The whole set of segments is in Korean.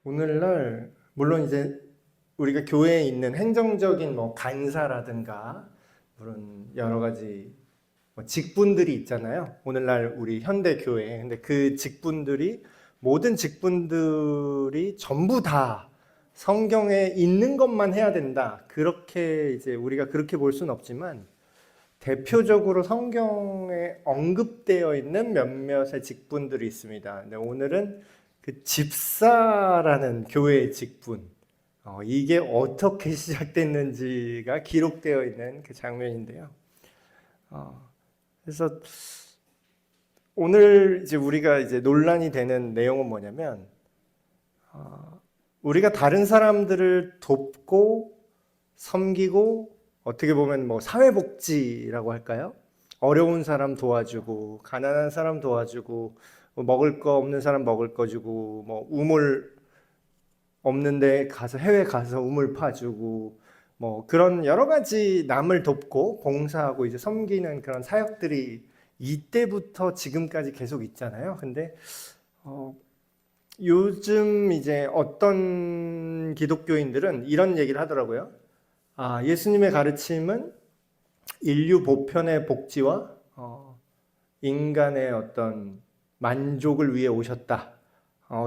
오늘날 물론 이제 우리가 교회에 있는 행정적인 간사라든가 물론 여러 가지 직분들이 있잖아요. 오늘날 우리 현대 교회에. 근데 그 직분들이 모든 직분들이 전부 다 성경에 있는 것만 해야 된다. 그렇게 이제 우리가 그렇게 볼 수는 없지만 대표적으로 성경에 언급되어 있는 몇몇의 직분들이 있습니다. 근데 오늘은 그 집사라는 교회의 직분, 이게 어떻게 시작됐는지가 기록되어 있는 그 장면인데요. 그래서 오늘 이제 우리가 이제 논란이 되는 내용은 뭐냐면, 우리가 다른 사람들을 돕고 섬기고 어떻게 보면 사회복지라고 할까요? 어려운 사람 도와주고 가난한 사람 도와주고 먹을 거 없는 사람 먹을 거 주고 우물 없는데 가서 해외 가서 우물 파주고 그런 여러 가지 남을 돕고 봉사하고 이제 섬기는 그런 사역들이 이때부터 지금까지 계속 있잖아요. 근데 요즘 이제 어떤 기독교인들은 이런 얘기를 하더라고요. 예수님의 가르침은 인류 보편의 복지와 인간의 어떤 만족을 위해 오셨다.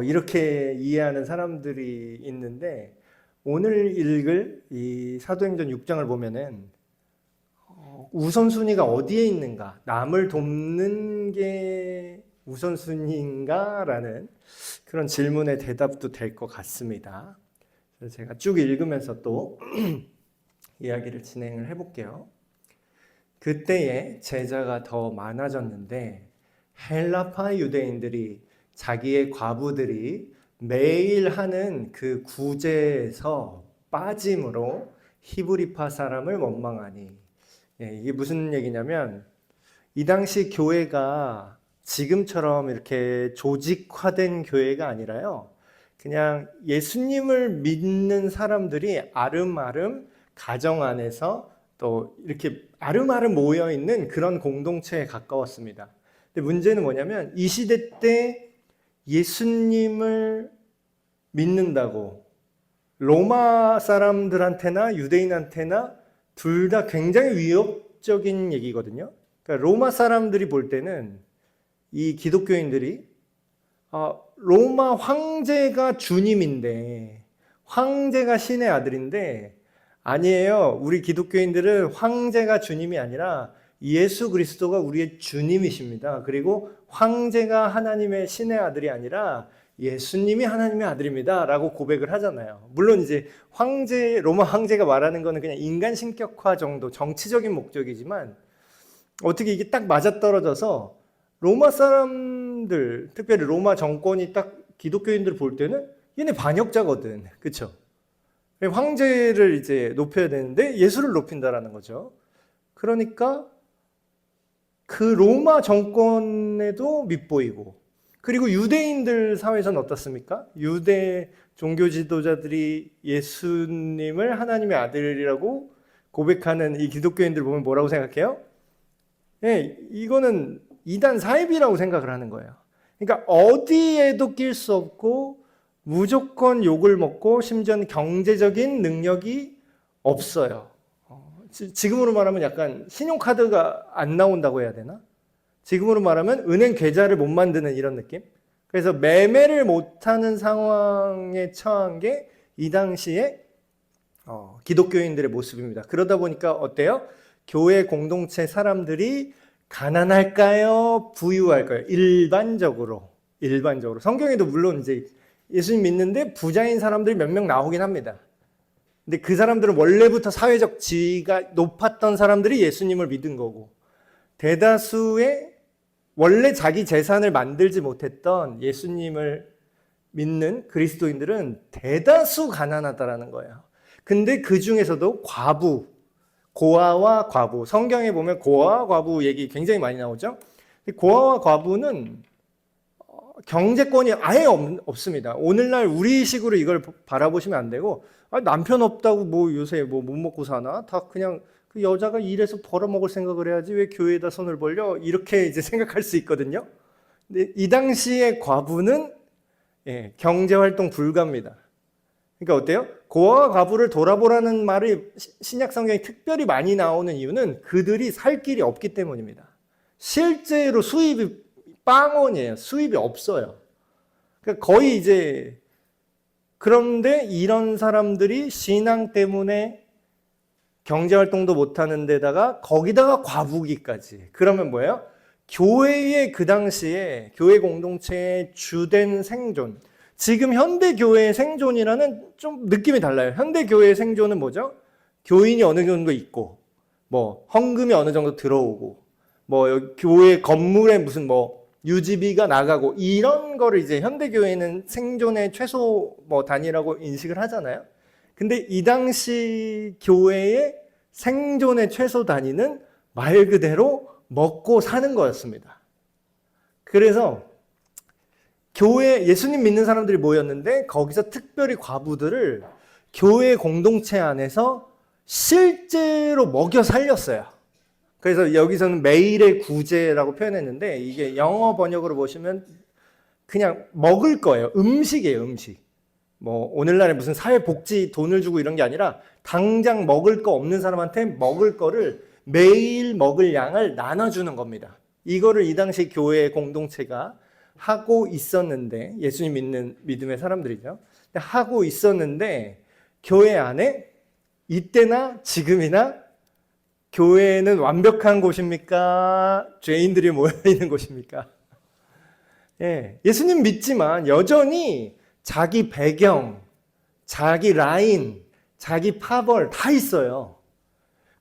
이렇게 이해하는 사람들이 있는데 오늘 읽을 이 사도행전 6장을 보면은 우선순위가 어디에 있는가? 남을 돕는 게 우선순위인가? 라는 그런 질문의 대답도 될 것 같습니다. 그래서 제가 쭉 읽으면서 또 이야기를 진행을 해볼게요. 그때에 제자가 더 많아졌는데 헬라파 유대인들이 자기의 과부들이 매일 하는 그 구제에서 빠짐으로 히브리파 사람을 원망하니, 이게 무슨 얘기냐면 이 당시 교회가 지금처럼 이렇게 조직화된 교회가 아니라요, 그냥 예수님을 믿는 사람들이 아름아름 가정 안에서 또 이렇게 아름아름 모여 있는 그런 공동체에 가까웠습니다. 근데 문제는 뭐냐면 이 시대 때 예수님을 믿는다고 로마 사람들한테나 유대인한테나 둘 다 굉장히 위협적인 얘기거든요. 그러니까 로마 사람들이 볼 때는 이 기독교인들이 로마 황제가 주님인데, 황제가 신의 아들인데, 아니에요. 우리 기독교인들은 황제가 주님이 아니라 예수 그리스도가 우리의 주님이십니다. 그리고 황제가 하나님의 신의 아들이 아니라 예수님이 하나님의 아들입니다. 라고 고백을 하잖아요. 물론 이제 로마 황제가 말하는 거는 그냥 인간 신격화 정도, 정치적인 목적이지만 어떻게 이게 딱 맞아떨어져서 로마 사람들, 특별히 로마 정권이 딱 기독교인들 볼 때는 얘네 반역자거든. 그쵸? 황제를 이제 높여야 되는데 예수를 높인다라는 거죠. 그러니까 그 로마 정권에도 밉보이고, 그리고 유대인들 사회에서는 어떻습니까? 유대 종교 지도자들이 예수님을 하나님의 아들이라고 고백하는 이 기독교인들 보면 뭐라고 생각해요? 이거는 이단 사입이라고 생각을 하는 거예요. 그러니까 어디에도 낄 수 없고 무조건 욕을 먹고 심지어는 경제적인 능력이 없어요. 지금으로 말하면 약간 신용카드가 안 나온다고 해야 되나? 지금으로 말하면 은행 계좌를 못 만드는 이런 느낌? 그래서 매매를 못하는 상황에 처한 게 이 당시에 기독교인들의 모습입니다. 그러다 보니까 어때요? 교회 공동체 사람들이 가난할까요? 부유할까요? 일반적으로. 성경에도 물론 이제 예수님 믿는데 부자인 사람들이 몇 명 나오긴 합니다. 근데 그 사람들은 원래부터 사회적 지위가 높았던 사람들이 예수님을 믿은 거고, 대다수의 원래 자기 재산을 만들지 못했던 예수님을 믿는 그리스도인들은 대다수 가난하다라는 거예요. 근데 그 중에서도 고아와 과부, 성경에 보면 고아와 과부 얘기 굉장히 많이 나오죠. 고아와 과부는 경제권이 아예 없습니다. 오늘날 우리식으로 이걸 바라보시면 안 되고, 남편 없다고 요새 못 먹고 사나? 다 그냥 그 여자가 일해서 벌어먹을 생각을 해야지 왜 교회에다 손을 벌려? 이렇게 이제 생각할 수 있거든요. 근데 이 당시의 과부는 예, 경제활동 불가입니다. 그러니까 어때요? 고아와 과부를 돌아보라는 말이 신약 성경에 특별히 많이 나오는 이유는 그들이 살 길이 없기 때문입니다. 실제로 수입이 빵원이에요. 수입이 없어요. 그러니까 거의 이제 그런데 이런 사람들이 신앙 때문에 경제활동도 못하는 데다가 거기다가 과부기까지. 그러면 뭐예요? 교회의 그 당시에 교회 공동체의 주된 생존. 지금 현대 교회의 생존이라는 좀 느낌이 달라요. 현대 교회의 생존은 뭐죠? 교인이 어느 정도 있고, 뭐 헌금이 어느 정도 들어오고, 뭐 교회 건물에 무슨 뭐 유지비가 나가고 이런 거를 이제 현대 교회는 생존의 최소 뭐 단위라고 인식을 하잖아요. 근데 이 당시 교회의 생존의 최소 단위는 말 그대로 먹고 사는 거였습니다. 그래서 교회 예수님 믿는 사람들이 모였는데 거기서 특별히 과부들을 교회 공동체 안에서 실제로 먹여 살렸어요. 그래서 여기서는 매일의 구제라고 표현했는데 이게 영어 번역으로 보시면 그냥 먹을 거예요. 음식이에요, 음식. 뭐 오늘날에 무슨 사회복지 돈을 주고 이런 게 아니라 당장 먹을 거 없는 사람한테 먹을 거를 매일 먹을 양을 나눠주는 겁니다. 이거를 이 당시 교회 공동체가 하고 있었는데, 예수님 믿는 믿음의 사람들이죠. 하고 있었는데 교회 안에 이때나 지금이나 교회는 완벽한 곳입니까? 죄인들이 모여있는 곳입니까? 예, 예수님 믿지만 여전히 자기 배경, 자기 라인, 자기 파벌 다 있어요.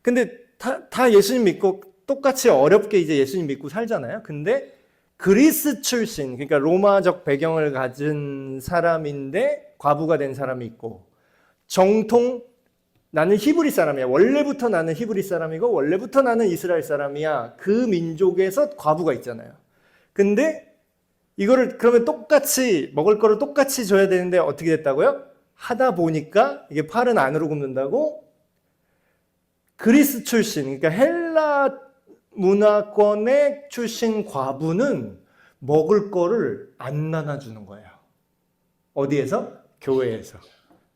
근데 다 예수님 믿고 똑같이 어렵게 이제 예수님 믿고 살잖아요. 근데 그리스 출신, 그러니까 로마적 배경을 가진 사람인데 과부가 된 사람이 있고, 정통 나는 히브리 사람이야. 원래부터 나는 히브리 사람이고 원래부터 나는 이스라엘 사람이야. 그 민족에서 과부가 있잖아요. 근데 이거를 그러면 똑같이 먹을 거를 똑같이 줘야 되는데 어떻게 됐다고요? 하다 보니까 이게 팔은 안으로 굽는다고 그리스 출신, 그러니까 헬라 문화권의 출신 과부는 먹을 거를 안 나눠주는 거예요. 어디에서? 교회에서.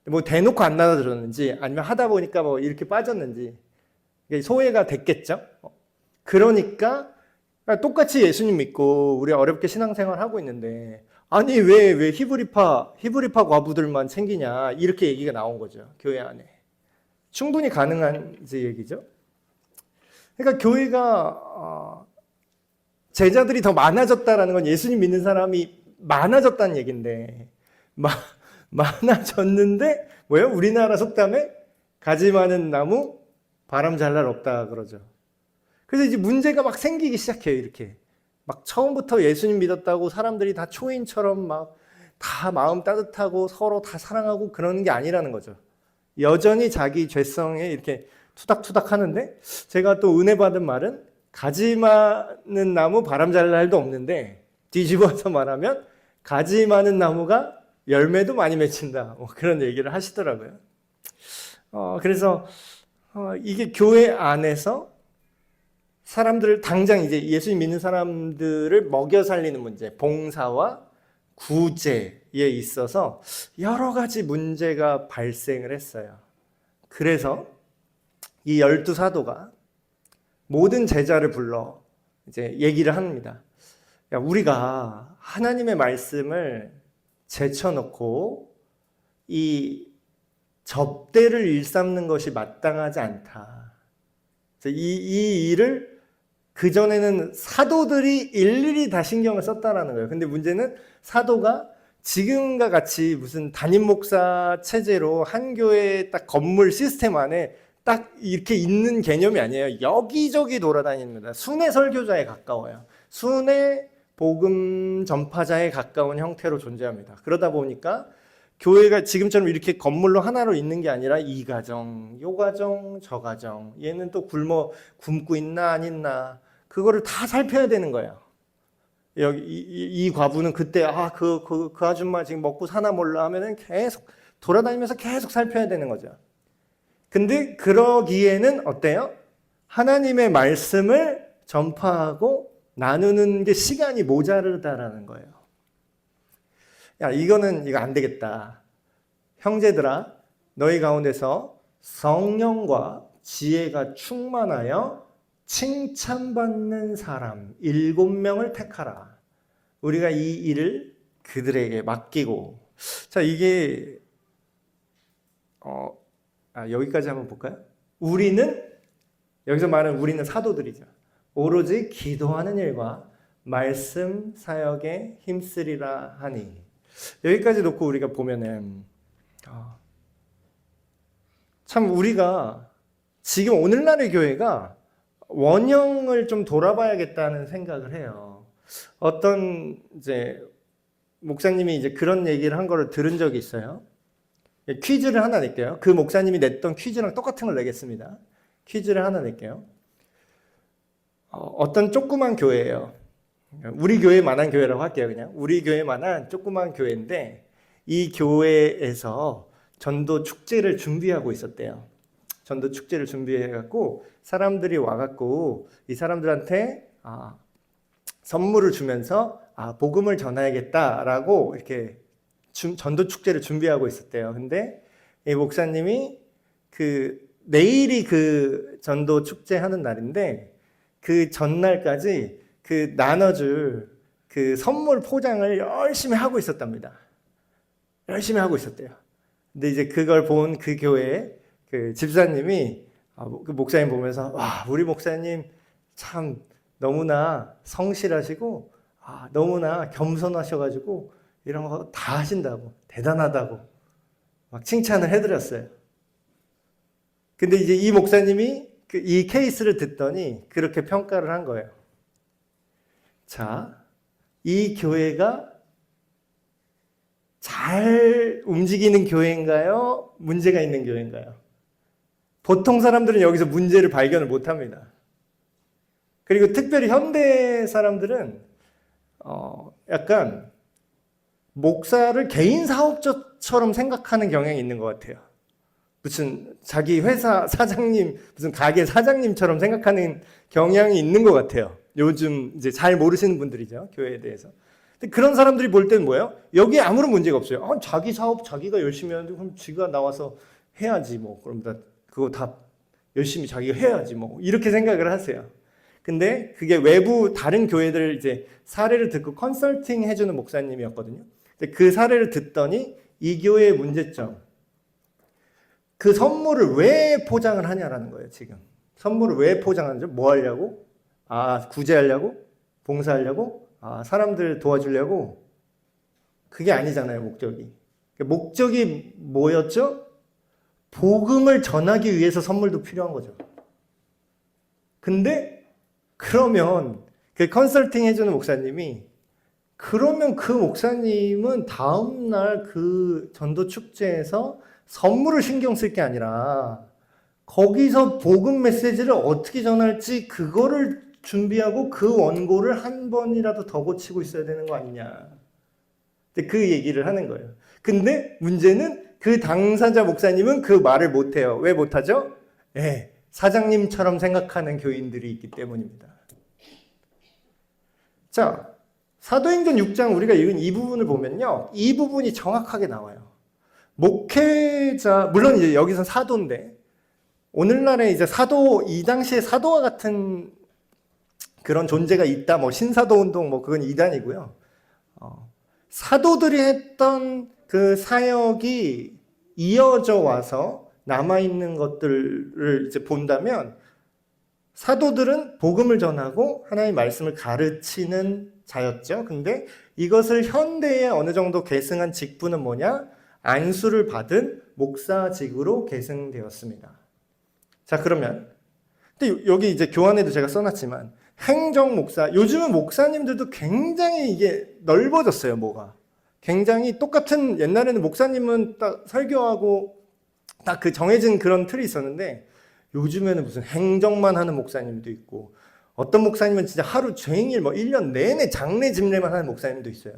뭐 대놓고 안 나눠줬는지 아니면 하다 보니까 뭐 이렇게 빠졌는지 소외가 됐겠죠. 그러니까 똑같이 예수님 믿고 우리 어렵게 신앙생활 하고 있는데 아니 왜 히브리파 과부들만 챙기냐 이렇게 얘기가 나온 거죠. 교회 안에. 충분히 가능한 이제 얘기죠. 그러니까 교회가 제자들이 더 많아졌다라는 건 예수님 믿는 사람이 많아졌다는 얘기인데 많아졌는데 뭐예요? 우리나라 속담에 가지 많은 나무 바람 잘 날 없다 그러죠. 그래서 이제 문제가 막 생기기 시작해요. 이렇게 막 처음부터 예수님 믿었다고 사람들이 다 초인처럼 막 다 마음 따뜻하고 서로 다 사랑하고 그러는 게 아니라는 거죠. 여전히 자기 죄성에 이렇게 투닥투닥 하는데, 제가 또 은혜 받은 말은 가지 많은 나무 바람 잘 날도 없는데 뒤집어서 말하면 가지 많은 나무가 열매도 많이 맺힌다. 뭐 그런 얘기를 하시더라고요. 그래서 이게 교회 안에서 사람들을 당장 이제 예수님 믿는 사람들을 먹여 살리는 문제, 봉사와 구제에 있어서 여러 가지 문제가 발생을 했어요. 그래서 이 12사도가 모든 제자를 불러 이제 얘기를 합니다. 야, 우리가 하나님의 말씀을 제쳐놓고 이 접대를 일삼는 것이 마땅하지 않다. 이 일을 그전에는 사도들이 일일이 다 신경을 썼다라는 거예요. 근데 문제는 사도가 지금과 같이 무슨 담임 목사 체제로 한 교회 딱 건물 시스템 안에 딱 이렇게 있는 개념이 아니에요. 여기저기 돌아다닙니다. 순회 설교자에 가까워요. 순회 복음 전파자에 가까운 형태로 존재합니다. 그러다 보니까 교회가 지금처럼 이렇게 건물로 하나로 있는 게 아니라 이 가정, 요 가정, 저 가정, 얘는 또 굶고 있나 안 있나 그거를 다 살펴야 되는 거예요. 여기 이 과부는 그때 그 아줌마 지금 먹고 사나 몰라 하면은 계속 돌아다니면서 계속 살펴야 되는 거죠. 근데 그러기에는 어때요? 하나님의 말씀을 전파하고 나누는 게 시간이 모자르다라는 거예요. 야, 이거 안 되겠다. 형제들아, 너희 가운데서 성령과 지혜가 충만하여 칭찬받는 사람 7명을 택하라. 우리가 이 일을 그들에게 맡기고. 자, 이게 여기까지 한번 볼까요? 우리는, 여기서 말하는 우리는 사도들이죠. 오로지 기도하는 일과 말씀 사역에 힘쓰리라 하니. 여기까지 놓고 우리가 보면은 참 우리가 지금 오늘날의 교회가 원형을 좀 돌아봐야겠다는 생각을 해요. 어떤 이제 목사님이 이제 그런 얘기를 한 거를 들은 적이 있어요. 퀴즈를 하나 낼게요. 그 목사님이 냈던 퀴즈랑 똑같은 걸 내겠습니다. 퀴즈를 하나 낼게요. 어떤 조그만 교회예요. 우리 교회만한 교회라고 할게요. 그냥 우리 교회만한 조그만 교회인데 이 교회에서 전도 축제를 준비하고 있었대요. 전도 축제를 준비해갖고 사람들이 와갖고 이 사람들한테 선물을 주면서 복음을 전해야겠다라고 이렇게 전도 축제를 준비하고 있었대요. 근데 이 목사님이 내일이 그 전도 축제 하는 날인데 그 전날까지 그 나눠줄 그 선물 포장을 열심히 하고 있었답니다. 열심히 하고 있었대요. 근데 이제 그걸 본 그 교회의 그 집사님이 그 목사님 보면서 와, 우리 목사님 참 너무나 성실하시고 너무나 겸손하셔가지고 이런 거 다 하신다고, 대단하다고 막 칭찬을 해드렸어요. 근데 이제 이 목사님이 이 케이스를 듣더니 그렇게 평가를 한 거예요. 자, 이 교회가 잘 움직이는 교회인가요? 문제가 있는 교회인가요? 보통 사람들은 여기서 문제를 발견을 못 합니다. 그리고 특별히 현대 사람들은 약간 목사를 개인 사업자처럼 생각하는 경향이 있는 것 같아요. 무슨 자기 회사 사장님, 무슨 가게 사장님처럼 생각하는 경향이 있는 것 같아요. 요즘 이제 잘 모르시는 분들이죠, 교회에 대해서. 근데 그런 사람들이 볼 때는 뭐예요? 여기에 아무런 문제가 없어요. 자기 사업 자기가 열심히 하는데 그럼 지가 나와서 해야지 뭐. 그럼 그거 다 열심히 자기가 해야지 뭐. 이렇게 생각을 하세요. 근데 그게 외부 다른 교회들 이제 사례를 듣고 컨설팅 해주는 목사님이었거든요. 근데 그 사례를 듣더니 이 교회의 문제점, 그 선물을 왜 포장을 하냐라는 거예요. 지금 선물을 왜 포장하는지, 뭐 하려고? 구제하려고? 봉사하려고? 사람들 도와주려고? 그게 아니잖아요, 목적이. 목적이 뭐였죠? 복음을 전하기 위해서 선물도 필요한 거죠. 근데 그러면 그 컨설팅 해주는 목사님이, 그러면 그 목사님은 다음날 그 전도 축제에서 선물을 신경 쓸 게 아니라 거기서 복음 메시지를 어떻게 전할지 그거를 준비하고 그 원고를 한 번이라도 더 고치고 있어야 되는 거 아니냐. 그 얘기를 하는 거예요. 근데 문제는 그 당사자 목사님은 그 말을 못해요. 왜 못하죠? 사장님처럼 생각하는 교인들이 있기 때문입니다. 자, 사도행전 6장 우리가 읽은 이 부분을 보면요, 이 부분이 정확하게 나와요. 목회자, 물론 이제 여기서 사도인데, 오늘날에 이제 이 당시에 사도와 같은 그런 존재가 있다, 뭐 신사도 운동, 뭐 그건 이단이고요. 사도들이 했던 그 사역이 이어져 와서 남아있는 것들을 이제 본다면, 사도들은 복음을 전하고 하나님의 말씀을 가르치는 자였죠. 근데 이것을 현대에 어느 정도 계승한 직분은 뭐냐? 안수를 받은 목사직으로 계승되었습니다. 자, 그러면 근데 여기 이제 교환에도 제가 써놨지만 행정 목사, 요즘은 목사님들도 굉장히 이게 넓어졌어요. 뭐가 굉장히 똑같은, 옛날에는 목사님은 딱 설교하고 딱 그 정해진 그런 틀이 있었는데 요즘에는 무슨 행정만 하는 목사님도 있고, 어떤 목사님은 진짜 하루 종일 뭐 1년 내내 장례 집례만 하는 목사님도 있어요.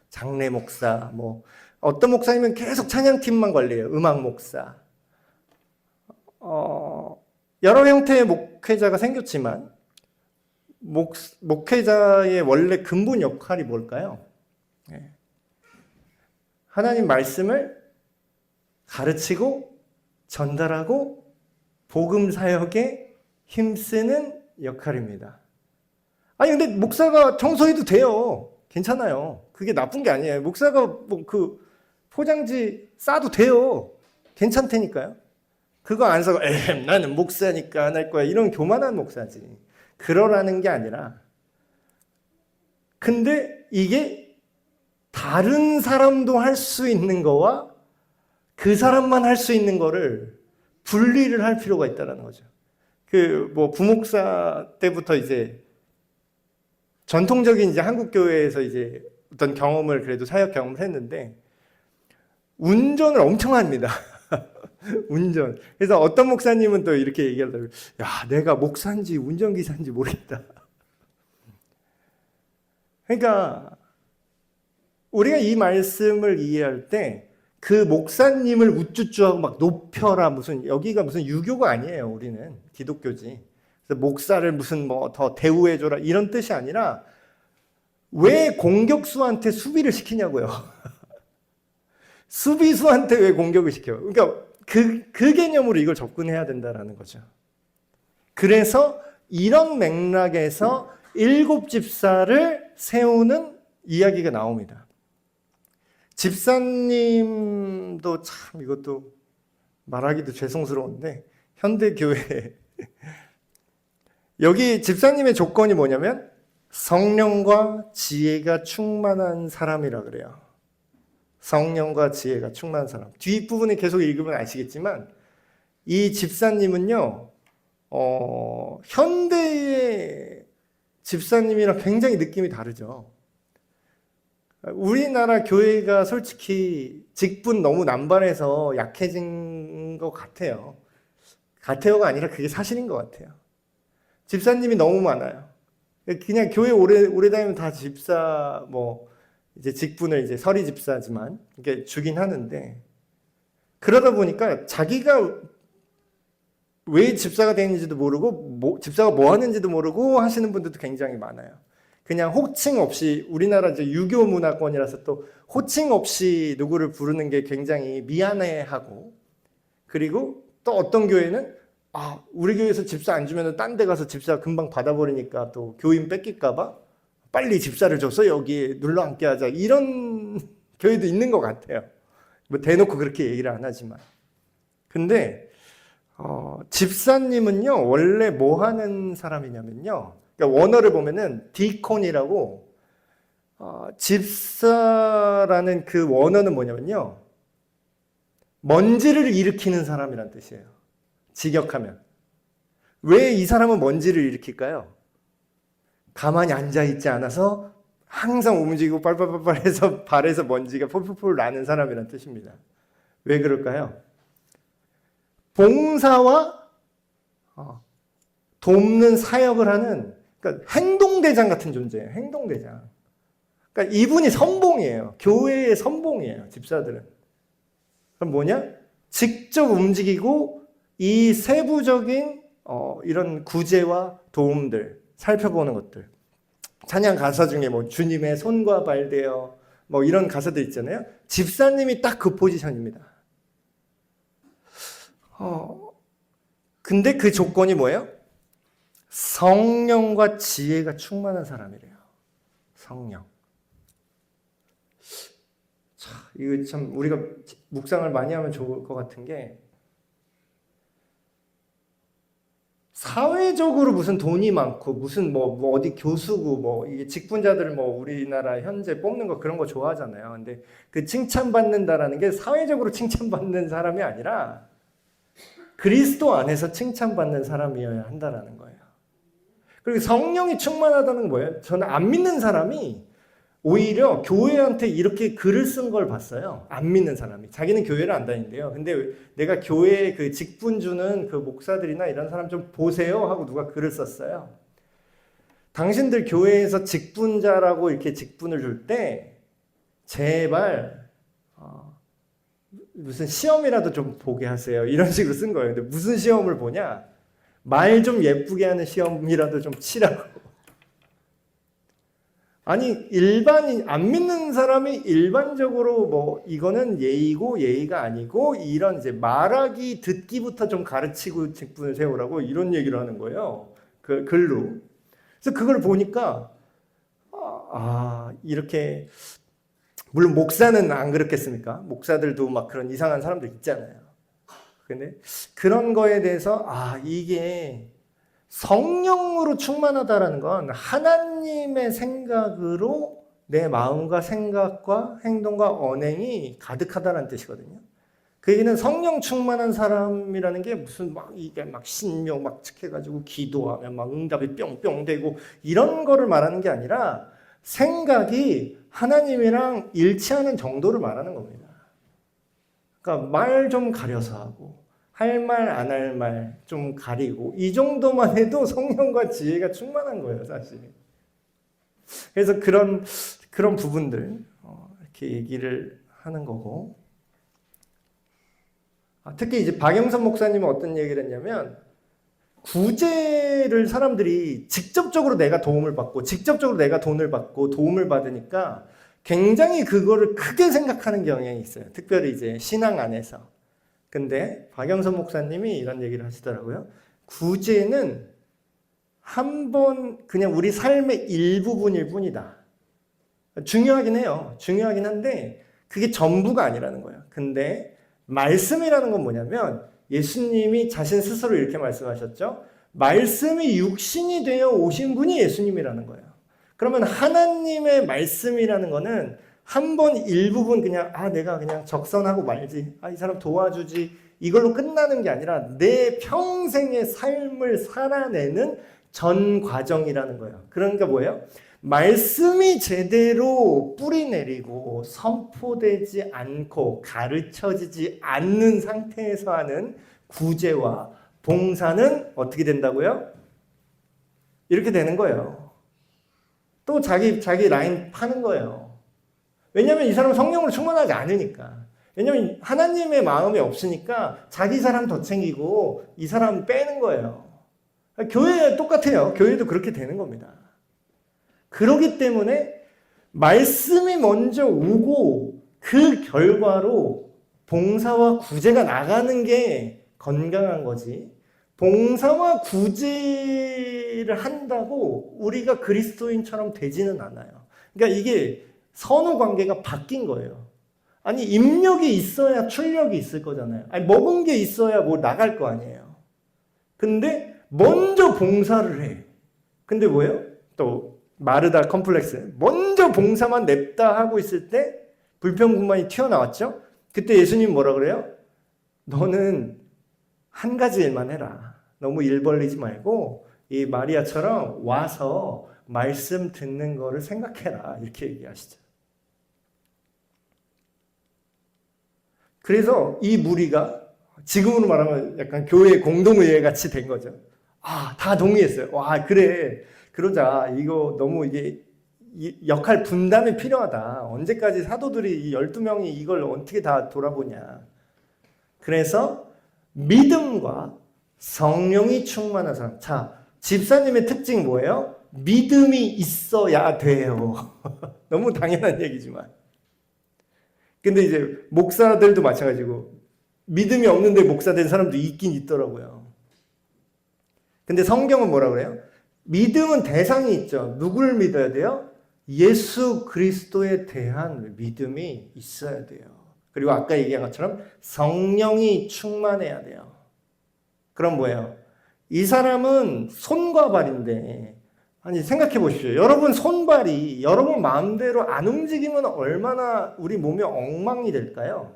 장례 목사, 뭐 어떤 목사님은 계속 찬양팀만 관리해요. 음악 목사. 여러 형태의 목회자가 생겼지만 목회자의 원래 근본 역할이 뭘까요? 하나님 말씀을 가르치고 전달하고 복음 사역에 힘쓰는 역할입니다. 아니 근데 목사가 청소해도 돼요. 괜찮아요. 그게 나쁜 게 아니에요. 목사가 뭐 그 포장지 싸도 돼요. 괜찮다니까요. 그거 안 사고 나는 목사니까 안 할 거야. 이런 교만한 목사지. 그러라는 게 아니라 근데 이게 다른 사람도 할 수 있는 거와 그 사람만 할 수 있는 거를 분리를 할 필요가 있다는 거죠. 그 뭐 부목사 때부터 이제 전통적인 이제 한국 교회에서 이제 어떤 경험을 그래도 사역 경험을 했는데 운전을 엄청 합니다. 운전. 그래서 어떤 목사님은 또 이렇게 얘기하더라고요. 야, 내가 목사인지 운전기사인지 모르겠다. 그러니까 우리가 이 말씀을 이해할 때 그 목사님을 우쭈쭈하고 막 높여라 무슨 여기가 무슨 유교가 아니에요. 우리는 기독교지. 그래서 목사를 무슨 뭐 더 대우해줘라 이런 뜻이 아니라 왜 공격수한테 수비를 시키냐고요. 수비수한테 왜 공격을 시켜요? 그러니까 그 개념으로 이걸 접근해야 된다라는 거죠. 그래서 이런 맥락에서 7 집사를 세우는 이야기가 나옵니다. 집사님도 참 이것도 말하기도 죄송스러운데 현대교회 여기 집사님의 조건이 뭐냐면 성령과 지혜가 충만한 사람이라 그래요. 성령과 지혜가 충만한 사람. 뒷부분에 계속 읽으면 아시겠지만 이 집사님은요 현대의 집사님이랑 굉장히 느낌이 다르죠. 우리나라 교회가 솔직히 직분 너무 남발해서 약해진 것 같아요. 같아요가 아니라 그게 사실인 것 같아요. 집사님이 너무 많아요. 그냥 교회 오래 다니면 다 집사 뭐 이제 직분을 이제 서리 집사지만 이렇게 주긴 하는데 그러다 보니까 자기가 왜 집사가 되는지도 모르고 집사가 뭐 하는지도 모르고 하시는 분들도 굉장히 많아요. 그냥 호칭 없이 우리나라 이제 유교 문화권이라서 또 호칭 없이 누구를 부르는 게 굉장히 미안해하고 그리고 또 어떤 교회는 우리 교회에서 집사 안 주면 딴 데 가서 집사 금방 받아버리니까 또 교인 뺏길까봐 빨리 집사를 줘서 여기에 눌러 앉게 하자 이런 교회도 있는 것 같아요. 뭐 대놓고 그렇게 얘기를 안 하지만 근데 집사님은요 원래 뭐 하는 사람이냐면요 그러니까 원어를 보면은 디콘이라고 집사라는 그 원어는 뭐냐면요 먼지를 일으키는 사람이란 뜻이에요. 직역하면 왜 이 사람은 먼지를 일으킬까요? 가만히 앉아있지 않아서 항상 움직이고 빨빨빨빨 해서 발에서 먼지가 폴폴폴 나는 사람이란 뜻입니다. 왜 그럴까요? 봉사와 돕는 사역을 하는 그러니까 행동대장 같은 존재예요. 행동대장. 그러니까 이분이 선봉이에요. 교회의 선봉이에요. 집사들은. 그럼 뭐냐? 직접 움직이고 이 세부적인 이런 구제와 도움들 살펴보는 것들. 찬양 가사 중에 뭐 주님의 손과 발되어 뭐 이런 가사들 있잖아요. 집사님이 딱 그 포지션입니다. 근데 그 조건이 뭐예요? 성령과 지혜가 충만한 사람이래요. 성령. 자, 이거 참 우리가 묵상을 많이 하면 좋을 것 같은 게 사회적으로 무슨 돈이 많고 무슨 뭐 어디 교수고 뭐 이게 직분자들을 뭐 우리나라 현재 뽑는 거 그런 거 좋아하잖아요. 근데 그 칭찬받는다라는 게 사회적으로 칭찬받는 사람이 아니라 그리스도 안에서 칭찬받는 사람이어야 한다라는 거예요. 그리고 성령이 충만하다는 건 뭐예요? 저는 안 믿는 사람이 오히려 교회한테 이렇게 글을 쓴 걸 봤어요. 안 믿는 사람이. 자기는 교회를 안 다닌대요. 근데 내가 교회에 그 직분 주는 그 목사들이나 이런 사람 좀 보세요 하고 누가 글을 썼어요. 당신들 교회에서 직분자라고 이렇게 직분을 줄 때 제발 무슨 시험이라도 좀 보게 하세요. 이런 식으로 쓴 거예요. 근데 무슨 시험을 보냐? 말 좀 예쁘게 하는 시험이라도 좀 치라고. 아니, 일반인, 안 믿는 사람이 일반적으로 뭐, 이거는 예의고 예의가 아니고, 이런 이제 말하기, 듣기부터 좀 가르치고 직분을 세우라고 이런 얘기를 하는 거예요. 그 글로. 그래서 그걸 보니까, 이렇게, 물론 목사는 안 그렇겠습니까? 목사들도 막 그런 이상한 사람들 있잖아요. 근데 그런 거에 대해서, 이게 성령으로 충만하다라는 건 하나님의 생각으로 내 마음과 생각과 행동과 언행이 가득하다는 뜻이거든요. 그 얘기는 성령 충만한 사람이라는 게 무슨 막 이게 막 신명 막 해가지고 기도하면 막 응답이 뿅뿅 되고 이런 거를 말하는 게 아니라 생각이 하나님이랑 일치하는 정도를 말하는 겁니다. 그러니까 말 좀 가려서 하고 할 말 안 할 말 좀 가리고 이 정도만 해도 성령과 지혜가 충만한 거예요, 사실. 그래서 그런 부분들 이렇게 얘기를 하는 거고. 특히 이제 박영선 목사님은 어떤 얘기를 했냐면 구제를 사람들이 직접적으로 내가 도움을 받고 직접적으로 내가 돈을 받고 도움을 받으니까 굉장히 그거를 크게 생각하는 경향이 있어요. 특별히 이제 신앙 안에서. 근데 박영선 목사님이 이런 얘기를 하시더라고요. 구제는 한 번 그냥 우리 삶의 일부분일 뿐이다. 중요하긴 해요. 중요하긴 한데 그게 전부가 아니라는 거예요. 근데 말씀이라는 건 뭐냐면 예수님이 자신 스스로 이렇게 말씀하셨죠. 말씀이 육신이 되어 오신 분이 예수님이라는 거예요. 그러면 하나님의 말씀이라는 거는 한 번 일부분 그냥 내가 그냥 적선하고 말지, 이 사람 도와주지 이걸로 끝나는 게 아니라 내 평생의 삶을 살아내는 전 과정이라는 거예요. 그러니까 뭐예요? 말씀이 제대로 뿌리 내리고 선포되지 않고 가르쳐지지 않는 상태에서 하는 구제와 봉사는 어떻게 된다고요? 이렇게 되는 거예요. 또 자기 라인 파는 거예요. 왜냐하면 이 사람은 성령으로 충만하지 않으니까. 왜냐하면 하나님의 마음이 없으니까 자기 사람 더 챙기고 이 사람 빼는 거예요. 교회 똑같아요. 교회도 그렇게 되는 겁니다. 그렇기 때문에 말씀이 먼저 오고 그 결과로 봉사와 구제가 나가는 게 건강한 거지. 봉사와 구제를 한다고 우리가 그리스도인처럼 되지는 않아요. 그러니까 이게 선후 관계가 바뀐 거예요. 아니, 입력이 있어야 출력이 있을 거잖아요. 아니, 먹은 게 있어야 뭐 나갈 거 아니에요. 근데 먼저 봉사를 해. 근데 뭐예요? 또 마르다 컴플렉스. 먼저 봉사만 냅다 하고 있을 때 불평불만이 튀어나왔죠? 그때 예수님 뭐라 그래요? 너는 한 가지 일만 해라. 너무 일 벌리지 말고 이 마리아처럼 와서 말씀 듣는 거를 생각해라. 이렇게 얘기하시죠. 그래서 이 무리가 지금으로 말하면 약간 교회 공동의회 같이 된 거죠. 다 동의했어요. 그래. 그러자. 이거 너무 이게 역할 분담이 필요하다. 언제까지 사도들이 12명이 이걸 어떻게 다 돌아보냐. 그래서 믿음과 성령이 충만한 사람. 자, 집사님의 특징 뭐예요? 믿음이 있어야 돼요. 너무 당연한 얘기지만. 근데 이제 목사들도 마찬가지고 믿음이 없는데 목사 된 사람도 있긴 있더라고요. 근데 성경은 뭐라 그래요? 믿음은 대상이 있죠. 누구를 믿어야 돼요? 예수 그리스도에 대한 믿음이 있어야 돼요. 그리고 아까 얘기한 것처럼 성령이 충만해야 돼요. 그럼 뭐예요? 이 사람은 손과 발인데 아니 생각해 보십시오. 여러분 손발이 여러분 마음대로 안 움직이면 얼마나 우리 몸이 엉망이 될까요?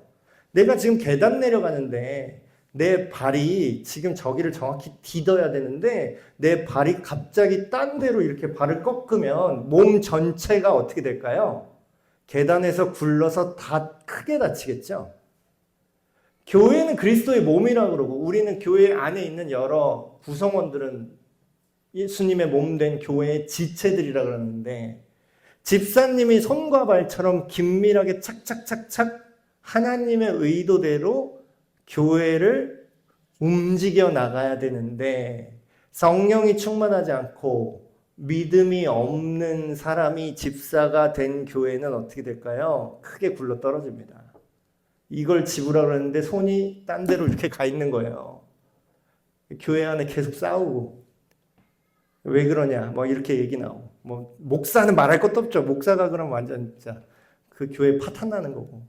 내가 지금 계단 내려가는데 내 발이 지금 저기를 정확히 디뎌야 되는데 내 발이 갑자기 딴 데로 이렇게 발을 꺾으면 몸 전체가 어떻게 될까요? 계단에서 굴러서 다 크게 다치겠죠? 교회는 그리스도의 몸이라고 그러고 우리는 교회 안에 있는 여러 구성원들은 예수님의 몸된 교회의 지체들이라 그러는데 집사님이 손과 발처럼 긴밀하게 착착착착 하나님의 의도대로 교회를 움직여 나가야 되는데 성령이 충만하지 않고 믿음이 없는 사람이 집사가 된 교회는 어떻게 될까요? 크게 굴러 떨어집니다. 이걸 지우라 그러는데 손이 딴 데로 이렇게 가 있는 거예요. 교회 안에 계속 싸우고. 왜 그러냐? 뭐 이렇게 얘기 나오고. 뭐 목사는 말할 것도 없죠. 목사가 그럼 완전 진짜 그 교회 파탄 나는 거고.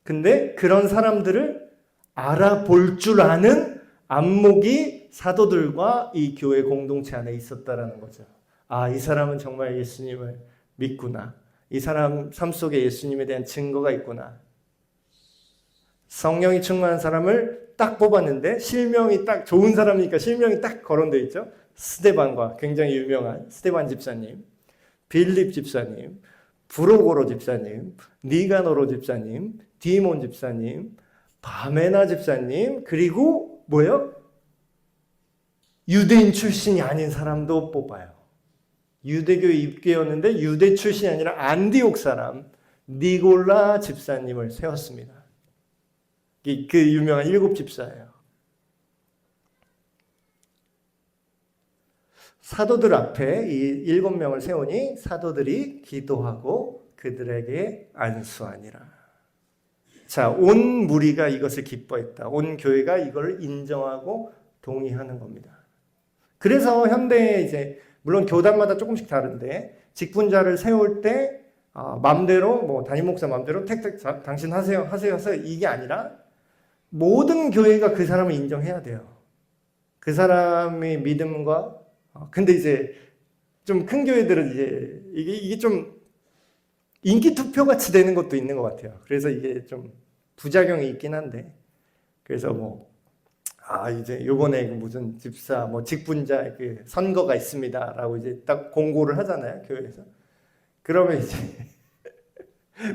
근데 그런 사람들을 알아볼 줄 아는 안목이 사도들과 이 교회 공동체 안에 있었다라는 거죠. 아, 이 사람은 정말 예수님을 믿구나. 이 사람 삶 속에 예수님에 대한 증거가 있구나. 성령이 충만한 사람을 딱 뽑았는데 실명이 딱 좋은 사람이니까 실명이 딱 거론되어 있죠. 스데반과 굉장히 유명한 스데반 집사님, 빌립 집사님, 브로고로 집사님, 니가노로 집사님, 디몬 집사님, 바메나 집사님, 그리고 뭐예요? 유대인 출신이 아닌 사람도 뽑아요. 유대교에 입교였는데 유대 출신이 아니라 안디옥 사람 니골라 집사님을 세웠습니다. 그 유명한 7 집사예요. 사도들 앞에 이 7명을 세우니 사도들이 기도하고 그들에게 안수하니라. 자, 온 무리가 이것을 기뻐했다. 온 교회가 이걸 인정하고 동의하는 겁니다. 그래서 현대에 이제 물론 교단마다 조금씩 다른데 직분자를 세울 때 맘대로 뭐 담임 목사 맘대로 택 당신 하세요 이게 아니라 모든 교회가 그 사람을 인정해야 돼요. 그 사람의 믿음과 근데 이제 좀 큰 교회들은 이제 이게 좀 인기 투표 같이 되는 것도 있는 것 같아요. 그래서 이게 좀 부작용이 있긴 한데 그래서 이제 요번에 무슨 집사 뭐 직분자 그 선거가 있습니다라고 이제 딱 공고를 하잖아요, 교회에서. 그러면 이제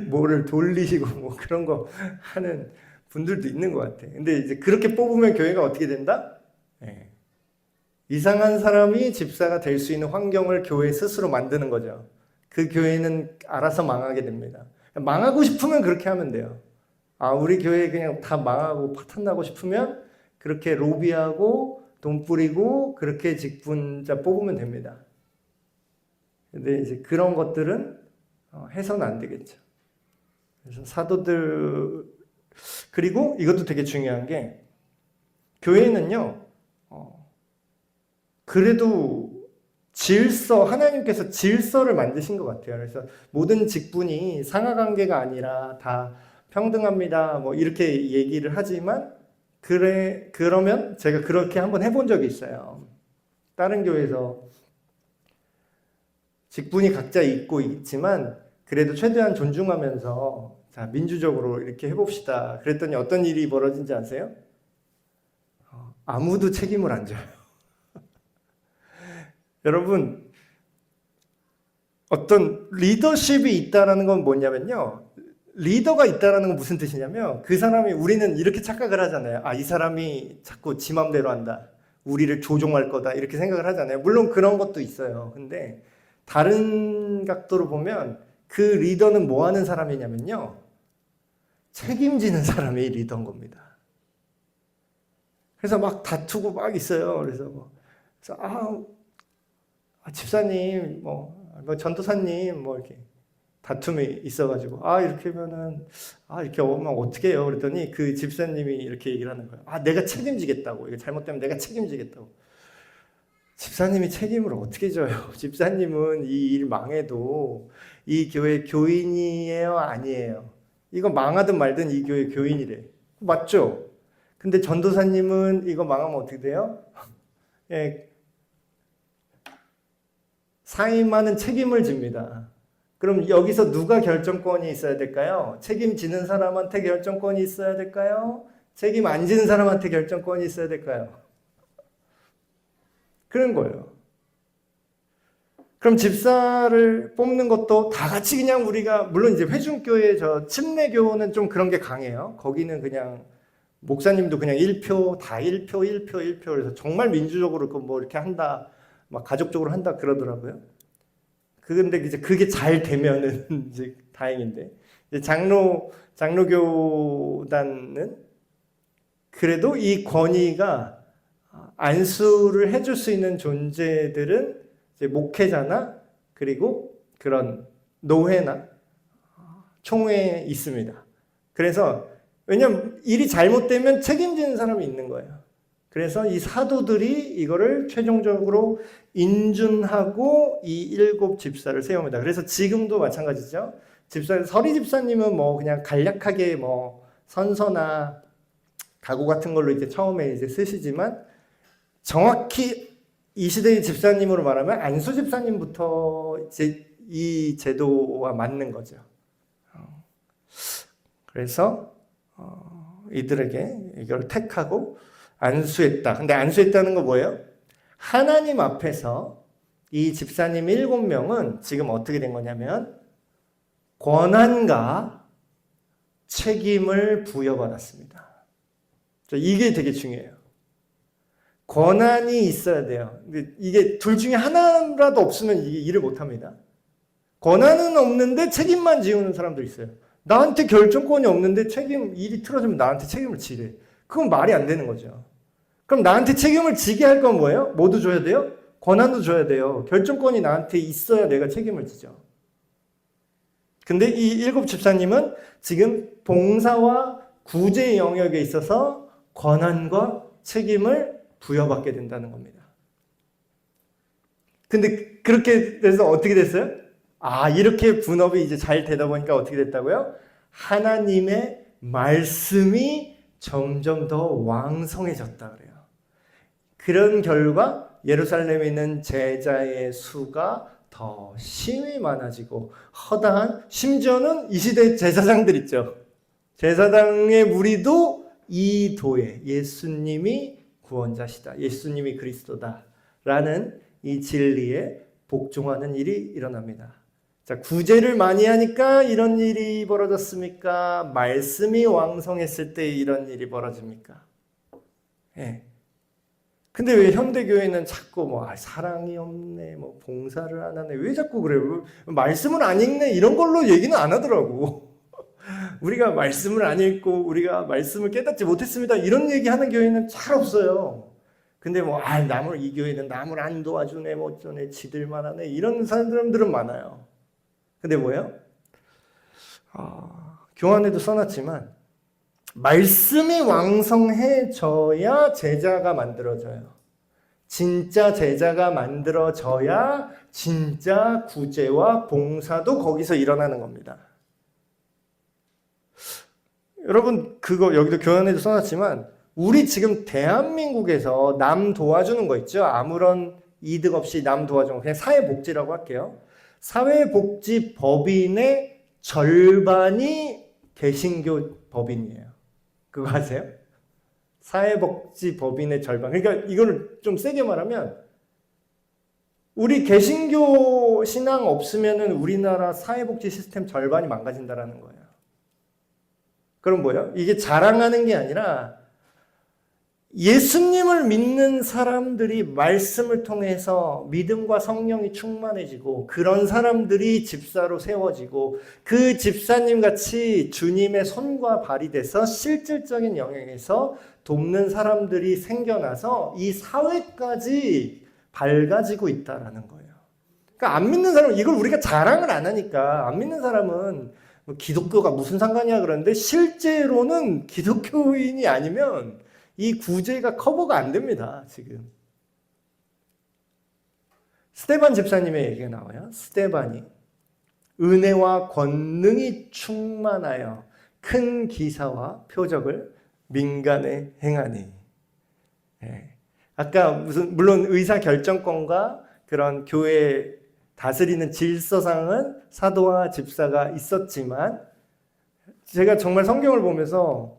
뭐를 돌리시고 뭐 그런 거 하는 분들도 있는 것 같아. 근데 이제 그렇게 뽑으면 교회가 어떻게 된다? 네. 이상한 사람이 집사가 될 수 있는 환경을 교회 스스로 만드는 거죠. 그 교회는 알아서 망하게 됩니다. 망하고 싶으면 그렇게 하면 돼요. 우리 교회 그냥 다 망하고 파탄 나고 싶으면 그렇게 로비하고 돈 뿌리고 그렇게 직분자 뽑으면 됩니다. 근데 이제 그런 것들은 해서는 안 되겠죠. 그래서 사도들 그리고 이것도 되게 중요한 게 교회는요. 그래도 하나님께서 질서를 만드신 것 같아요. 그래서 모든 직분이 상하관계가 아니라 다 평등합니다. 뭐 이렇게 얘기를 하지만 그러면 제가 그렇게 한번 해본 적이 있어요. 다른 교회에서 직분이 각자 있고 있지만 그래도 최대한 존중하면서 자, 민주적으로 이렇게 해봅시다. 그랬더니 어떤 일이 벌어진지 아세요? 아무도 책임을 안 져요. 여러분, 어떤 리더십이 있다는 건 뭐냐면요. 리더가 있다는 건 무슨 뜻이냐면 그 사람이 우리는 이렇게 착각을 하잖아요. 이 사람이 자꾸 지 맘대로 한다. 우리를 조종할 거다. 이렇게 생각을 하잖아요. 물론 그런 것도 있어요. 근데 다른 각도로 보면 그 리더는 뭐 하는 사람이냐면요. 책임지는 사람이 리더인 겁니다. 그래서 막 다투고 막 있어요. 그래서 집사님, 전도사님, 이렇게 다툼이 있어가지고, 이렇게 하면은, 이렇게 오면 어떻게 해요? 그랬더니 그 집사님이 이렇게 얘기를 하는 거예요. 내가 책임지겠다고. 이거 잘못되면 내가 책임지겠다고. 집사님이 책임을 어떻게 져요? 집사님은 이 일 망해도 이 교회 교인이에요? 아니에요? 이거 망하든 말든 이 교회 교인이래. 맞죠? 근데 전도사님은 이거 망하면 어떻게 돼요? 예. 사임하는 책임을 집니다. 그럼 여기서 누가 결정권이 있어야 될까요? 책임지는 사람한테 결정권이 있어야 될까요? 책임 안 지는 사람한테 결정권이 있어야 될까요? 그런 거예요. 그럼 집사를 뽑는 것도 다 같이 그냥 우리가, 물론 이제 회중교회 침례교는 좀 그런 게 강해요. 거기는 그냥 목사님도 그냥 1표, 다 1표. 그래서 정말 민주적으로 뭐 이렇게 한다, 막 가족적으로 한다 그러더라고요. 근데 이제 그게 잘 되면은 이제 다행인데, 이제 장로교단은 그래도 이 권위가 안수를 해줄 수 있는 존재들은 이제 목회자나 그리고 그런 노회나 총회에 있습니다. 그래서 왜냐하면 일이 잘못되면 책임지는 사람이 있는 거예요. 그래서 이 사도들이 이거를 최종적으로 인준하고 이 7 집사를 세웁니다. 그래서 지금도 마찬가지죠. 서리 집사님은 뭐 그냥 간략하게 뭐 선서나 가구 같은 걸로 이제 처음에 이제 쓰시지만 정확히 이 시대의 집사님으로 말하면 안수 집사님부터 이제 이 제도와 맞는 거죠. 그래서 이들에게 이걸 택하고 안수했다. 근데 안수했다는 거 뭐예요? 하나님 앞에서 이 집사님 7명은 지금 어떻게 된 거냐면 권한과 책임을 부여받았습니다. 이게 되게 중요해요. 권한이 있어야 돼요. 근데 이게 둘 중에 하나라도 없으면 이게 일을 못합니다. 권한은 없는데 책임만 지우는 사람도 있어요. 나한테 결정권이 없는데 일이 틀어지면 나한테 책임을 지래. 그건 말이 안 되는 거죠. 그럼 나한테 책임을 지게 할 건 뭐예요? 뭐도 줘야 돼요? 권한도 줘야 돼요. 결정권이 나한테 있어야 내가 책임을 지죠. 근데 이 7 집사님은 지금 봉사와 구제 영역에 있어서 권한과 책임을 부여받게 된다는 겁니다. 근데 그렇게 돼서 어떻게 됐어요? 이렇게 분업이 이제 잘 되다 보니까 어떻게 됐다고요? 하나님의 말씀이 점점 더 왕성해졌다 그래요. 그런 결과 예루살렘에 있는 제자의 수가 더 심히 많아지고 허다한, 심지어는 이 시대 제사장들 있죠. 제사장의 무리도 이 도에 예수님이 구원자시다, 예수님이 그리스도다 라는 이 진리에 복종하는 일이 일어납니다. 자, 구제를 많이 하니까 이런 일이 벌어졌습니까? 말씀이 왕성했을 때 이런 일이 벌어집니까? 예. 근데 왜 현대교회는 자꾸 사랑이 없네, 봉사를 안 하네, 왜 자꾸 그래요? 말씀을 안 읽네, 이런 걸로 얘기는 안 하더라고. 우리가 말씀을 안 읽고 우리가 말씀을 깨닫지 못했습니다, 이런 얘기하는 교회는 잘 없어요. 근데 이 교회는 남을 안 도와주네, 어쩌네, 지들만 하네, 이런 사람들은 많아요. 근데 뭐예요? 교환에도 써놨지만 말씀이 왕성해져야 제자가 만들어져요. 진짜 제자가 만들어져야 진짜 구제와 봉사도 거기서 일어나는 겁니다. 여러분, 그거 여기도 교환에도 써놨지만 우리 지금 대한민국에서 남 도와주는 거 있죠? 아무런 이득 없이 남 도와주는 거, 그냥 사회복지라고 할게요. 사회복지법인의 절반이 개신교 법인이에요. 그거 아세요? 사회복지법인의 절반. 그러니까 이거를 좀 세게 말하면 우리 개신교 신앙 없으면은 우리나라 사회복지 시스템 절반이 망가진다라는 거예요. 그럼 뭐예요? 이게 자랑하는 게 아니라 예수님을 믿는 사람들이 말씀을 통해서 믿음과 성령이 충만해지고 그런 사람들이 집사로 세워지고 그 집사님 같이 주님의 손과 발이 돼서 실질적인 영역에서 돕는 사람들이 생겨나서 이 사회까지 밝아지고 있다라는 거예요. 그러니까 안 믿는 사람은, 이걸 우리가 자랑을 안 하니까 안 믿는 사람은 기독교가 무슨 상관이야 그러는데 실제로는 기독교인이 아니면 이 구제가 커버가 안 됩니다, 지금. 스데반 집사님의 얘기가 나와요. 스데반이 은혜와 권능이 충만하여 큰 기사와 표적을 민간에 행하니. 예. 아까 물론 의사 결정권과 그런 교회 다스리는 질서상은 사도와 집사가 있었지만 제가 정말 성경을 보면서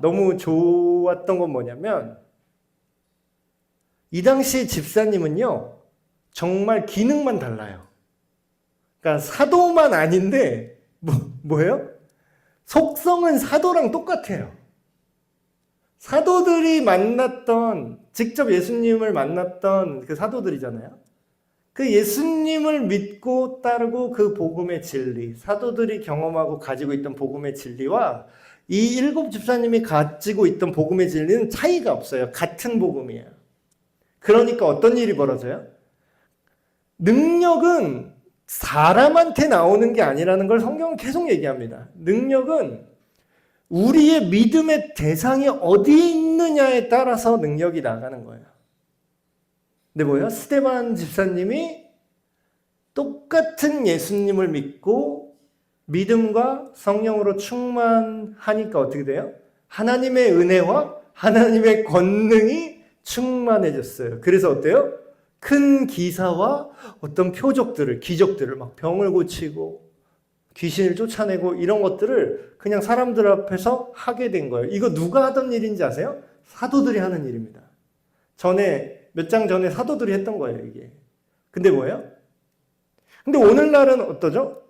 너무 좋았던 건 뭐냐면 이 당시 집사님은요 정말 기능만 달라요. 그러니까 사도만 아닌데 뭐예요? 속성은 사도랑 똑같아요. 사도들이 만났던, 직접 예수님을 만났던 그 사도들이잖아요. 그 예수님을 믿고 따르고 그 복음의 진리, 사도들이 경험하고 가지고 있던 복음의 진리와 이 7 집사님이 가지고 있던 복음의 진리는 차이가 없어요. 같은 복음이에요. 그러니까 어떤 일이 벌어져요? 능력은 사람한테 나오는 게 아니라는 걸 성경은 계속 얘기합니다. 능력은 우리의 믿음의 대상이 어디에 있느냐에 따라서 능력이 나가는 거예요. 근데 뭐예요? 스데반 집사님이 똑같은 예수님을 믿고 믿음과 성령으로 충만하니까 어떻게 돼요? 하나님의 은혜와 하나님의 권능이 충만해졌어요. 그래서 어때요? 큰 기사와 어떤 표적들을, 기적들을 막 병을 고치고 귀신을 쫓아내고 이런 것들을 그냥 사람들 앞에서 하게 된 거예요. 이거 누가 하던 일인지 아세요? 사도들이 하는 일입니다. 몇 장 전에 사도들이 했던 거예요, 이게. 근데 뭐예요? 근데 오늘날은 어떠죠?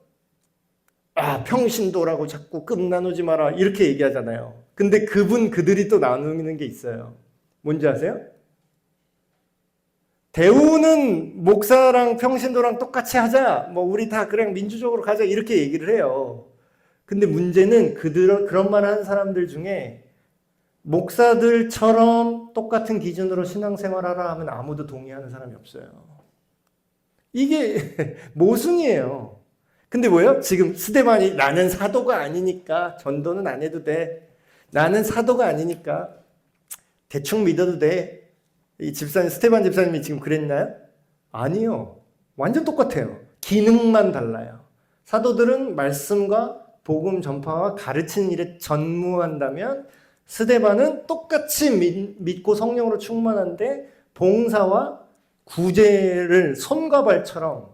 평신도라고 자꾸 급 나누지 마라 이렇게 얘기하잖아요. 근데 그들이 또 나누는 게 있어요. 뭔지 아세요? 대우는 목사랑 평신도랑 똑같이 하자. 우리 다 그냥 민주적으로 가자. 이렇게 얘기를 해요. 근데 문제는 그런 말 하는 사람들 중에 목사들처럼 똑같은 기준으로 신앙생활하라 하면 아무도 동의하는 사람이 없어요. 이게 모순이에요. 근데 뭐예요? 지금 스데반이 나는 사도가 아니니까 전도는 안 해도 돼. 나는 사도가 아니니까 대충 믿어도 돼. 이 스데반 집사님이 지금 그랬나요? 아니요. 완전 똑같아요. 기능만 달라요. 사도들은 말씀과 복음 전파와 가르치는 일에 전무한다면 스데반은 똑같이 믿고 성령으로 충만한데 봉사와 구제를 손과 발처럼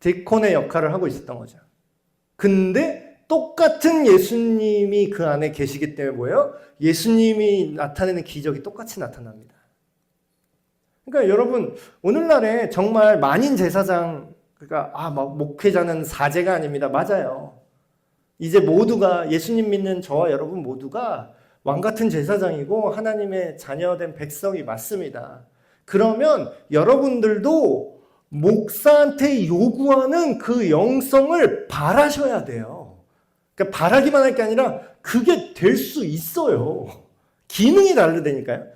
디콘의 역할을 하고 있었던 거죠. 근데 똑같은 예수님이 그 안에 계시기 때문에 뭐예요? 예수님이 나타내는 기적이 똑같이 나타납니다. 그러니까 여러분 오늘날에 정말 만인 제사장 그러니까 막 목회자는 사제가 아닙니다. 맞아요. 이제 모두가 예수님 믿는 저와 여러분 모두가 왕 같은 제사장이고 하나님의 자녀된 백성이 맞습니다. 그러면 여러분들도 목사한테 요구하는 그 영성을 바라셔야 돼요. 그러니까 바라기만 할 게 아니라 그게 될 수 있어요. 기능이 다르다니까요.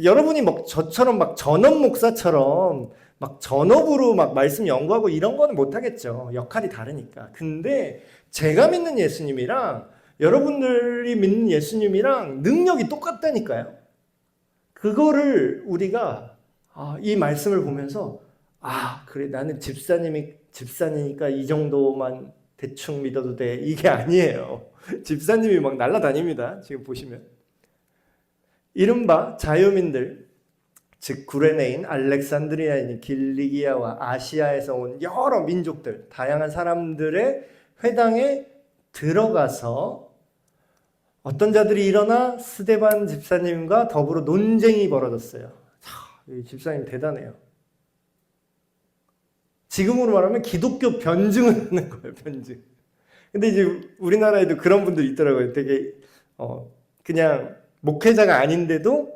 여러분이 저처럼 전업 목사처럼 전업으로 말씀 연구하고 이런 거는 못하겠죠. 역할이 다르니까. 근데 제가 믿는 예수님이랑 여러분들이 믿는 예수님이랑 능력이 똑같다니까요. 그거를 우리가 이 말씀을 보면서 그래 나는 집사니까 이 정도만 대충 믿어도 돼. 이게 아니에요. 집사님이 날아다닙니다. 지금 보시면. 이른바 자유민들, 즉 구레네인, 알렉산드리아인, 길리기아와 아시아에서 온 여러 민족들, 다양한 사람들의 회당에 들어가서 어떤 자들이 일어나 스데반 집사님과 더불어 논쟁이 벌어졌어요. 이 집사님 대단해요. 지금으로 말하면 기독교 변증을 하는 거예요, 변증. 근데 이제 우리나라에도 그런 분들 있더라고요. 되게 그냥 목회자가 아닌데도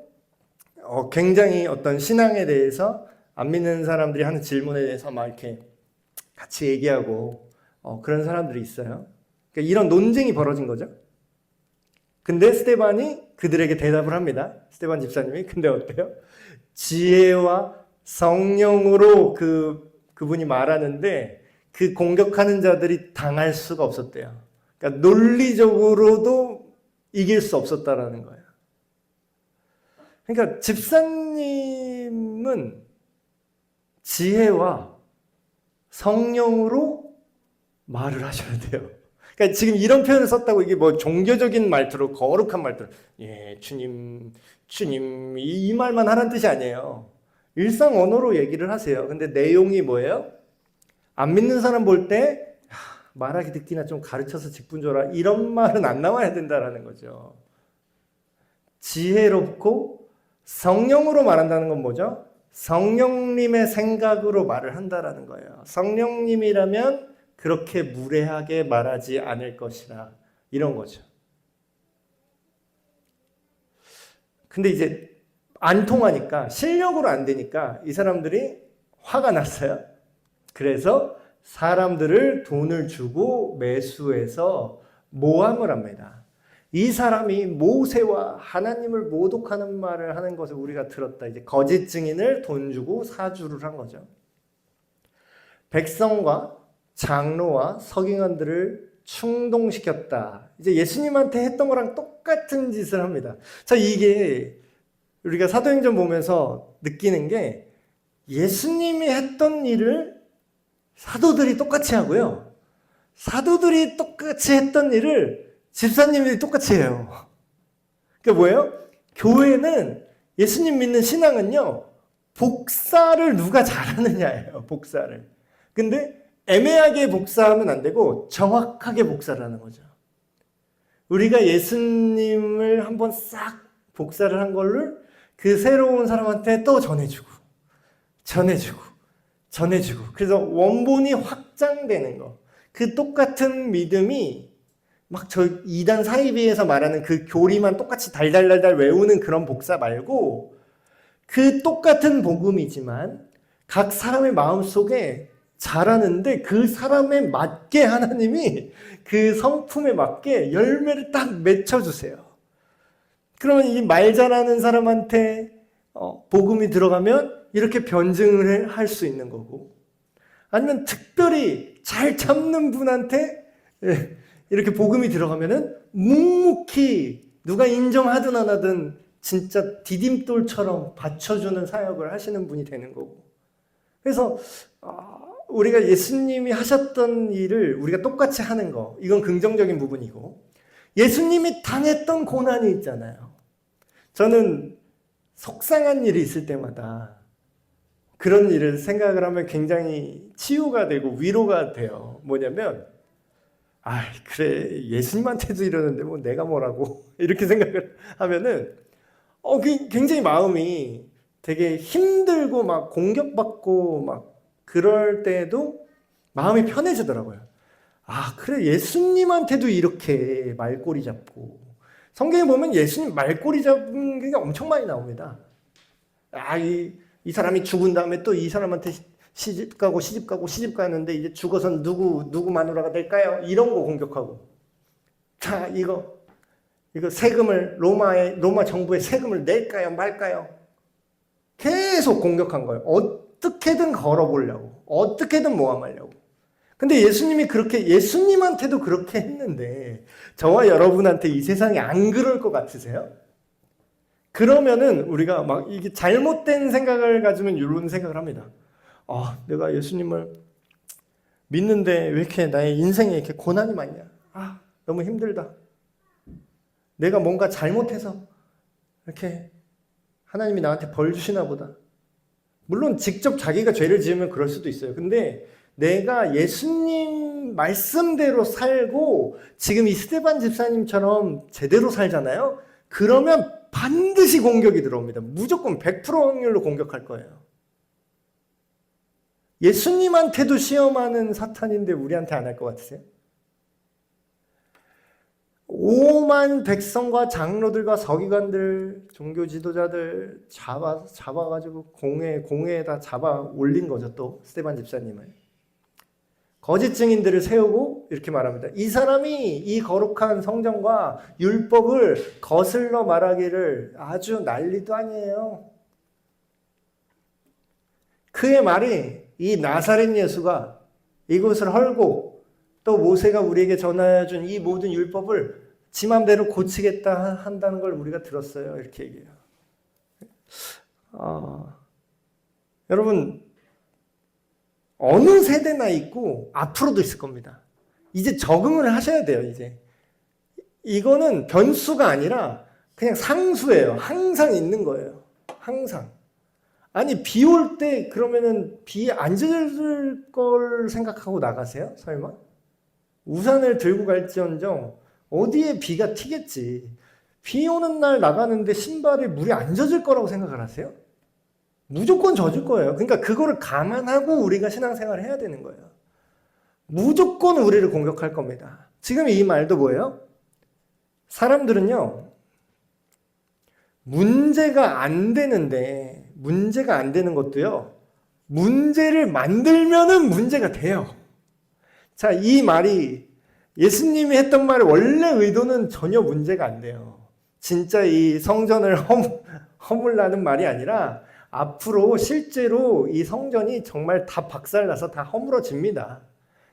굉장히 어떤 신앙에 대해서 안 믿는 사람들이 하는 질문에 대해서 이렇게 같이 얘기하고 그런 사람들이 있어요. 그러니까 이런 논쟁이 벌어진 거죠. 근데 스데반이 그들에게 대답을 합니다. 스데반 집사님이. 근데 어때요? 지혜와 성령으로 그분이 말하는데 그 공격하는 자들이 당할 수가 없었대요. 그러니까 논리적으로도 이길 수 없었다라는 거예요. 그러니까 집사님은 지혜와 성령으로 말을 하셔야 돼요. 그러니까 지금 이런 표현을 썼다고 이게 종교적인 말투로 거룩한 말투로 주님 이 말만 하라는 뜻이 아니에요. 일상 언어로 얘기를 하세요. 근데 내용이 뭐예요? 안 믿는 사람 볼 때 말하기 듣기나 좀 가르쳐서 직분 줘라 이런 말은 안 나와야 된다라는 거죠. 지혜롭고 성령으로 말한다는 건 뭐죠? 성령님의 생각으로 말을 한다라는 거예요. 성령님이라면 그렇게 무례하게 말하지 않을 것이라 이런 거죠. 근데 이제 안 통하니까 실력으로 안 되니까 이 사람들이 화가 났어요. 그래서 사람들을 돈을 주고 매수해서 모함을 합니다. 이 사람이 모세와 하나님을 모독하는 말을 하는 것을 우리가 들었다. 이제 거짓 증인을 돈 주고 사주를 한 거죠. 백성과 장로와 서기관들을 충동시켰다. 이제 예수님한테 했던 거랑 똑같은 짓을 합니다. 자, 이게 우리가 사도행전 보면서 느끼는 게 예수님이 했던 일을 사도들이 똑같이 하고요. 사도들이 똑같이 했던 일을 집사님들이 똑같이 해요. 그게 뭐예요? 교회는 예수님 믿는 신앙은요, 복사를 누가 잘하느냐예요, 복사를. 근데 애매하게 복사하면 안 되고 정확하게 복사를 하는 거죠. 우리가 예수님을 한번 싹 복사를 한 거를 그 새로운 사람한테 또 전해주고 그래서 원본이 확장되는 거. 그 똑같은 믿음이 막 저 이단 사이비에서 말하는 그 교리만 똑같이 달달달달 외우는 그런 복사 말고 그 똑같은 복음이지만 각 사람의 마음속에 자라는데 그 사람에 맞게 하나님이 그 성품에 맞게 열매를 딱 맺혀주세요. 그러면 이 말 잘하는 사람한테 복음이 들어가면 이렇게 변증을 할 수 있는 거고, 아니면 특별히 잘 참는 분한테 이렇게 복음이 들어가면은 묵묵히 누가 인정하든 안 하든 진짜 디딤돌처럼 받쳐주는 사역을 하시는 분이 되는 거고. 그래서 우리가 예수님이 하셨던 일을 우리가 똑같이 하는 거, 이건 긍정적인 부분이고, 예수님이 당했던 고난이 있잖아요. 저는 속상한 일이 있을 때마다 그런 일을 생각을 하면 굉장히 치유가 되고 위로가 돼요. 뭐냐면, 그래, 예수님한테도 이러는데 뭐 내가 뭐라고 이렇게 생각을 하면은 굉장히 마음이 되게 힘들고 막 공격받고 막 그럴 때에도 마음이 편해지더라고요. 그래, 예수님한테도 이렇게 말꼬리 잡고. 성경에 보면 예수님 말꼬리 잡은 게 엄청 많이 나옵니다. 이 사람이 죽은 다음에 또 이 사람한테 시집 가는데 이제 죽어선 누구 마누라가 될까요? 이런 거 공격하고. 자, 이거 세금을 로마 정부에 세금을 낼까요? 말까요? 계속 공격한 거예요. 어떻게든 걸어보려고, 어떻게든 모함하려고. 근데 예수님한테도 그렇게 했는데 저와 여러분한테 이 세상이 안 그럴 것 같으세요? 그러면은 우리가 막 이게 잘못된 생각을 가지면 이런 생각을 합니다. 내가 예수님을 믿는데 왜 이렇게 나의 인생에 이렇게 고난이 많냐? 너무 힘들다. 내가 뭔가 잘못해서 이렇게 하나님이 나한테 벌 주시나 보다. 물론 직접 자기가 죄를 지으면 그럴 수도 있어요. 근데 내가 예수님 말씀대로 살고 지금 이 스데반 집사님처럼 제대로 살잖아요. 그러면 반드시 공격이 들어옵니다. 무조건 100% 확률로 공격할 거예요. 예수님한테도 시험하는 사탄인데 우리한테 안 할 것 같으세요? 5만 백성과 장로들과 서기관들, 종교 지도자들 잡아가지고 공회에다 잡아 올린 거죠. 또 스데반 집사님을. 거짓 증인들을 세우고 이렇게 말합니다. 이 사람이 이 거룩한 성경과 율법을 거슬러 말하기를 아주 난리도 아니에요. 그의 말이 이 나사렛 예수가 이것을 헐고 또 모세가 우리에게 전하여준 이 모든 율법을 지 맘대로 고치겠다 한다는 걸 우리가 들었어요. 이렇게 얘기해요. 여러분, 어느 세대나 있고 앞으로도 있을 겁니다. 이제 적응을 하셔야 돼요. 이제 이거는 변수가 아니라 그냥 상수예요. 항상 있는 거예요. 항상. 아니, 비 올 때 그러면은 비 안 젖을 걸 생각하고 나가세요? 설마? 우산을 들고 갈지언정 어디에 비가 튀겠지. 비 오는 날 나가는데 신발에 물이 안 젖을 거라고 생각을 하세요? 무조건 젖을 거예요. 그러니까 그거를 감안하고 우리가 신앙생활을 해야 되는 거예요. 무조건 우리를 공격할 겁니다. 지금 이 말도 뭐예요? 사람들은요, 문제가 안 되는 것도요, 문제를 만들면은 문제가 돼요. 자, 이 말이 예수님이 했던 말의 원래 의도는 전혀 문제가 안 돼요. 진짜 이 성전을 허물라는 말이 아니라 앞으로 실제로 이 성전이 정말 다 박살나서 다 허물어집니다.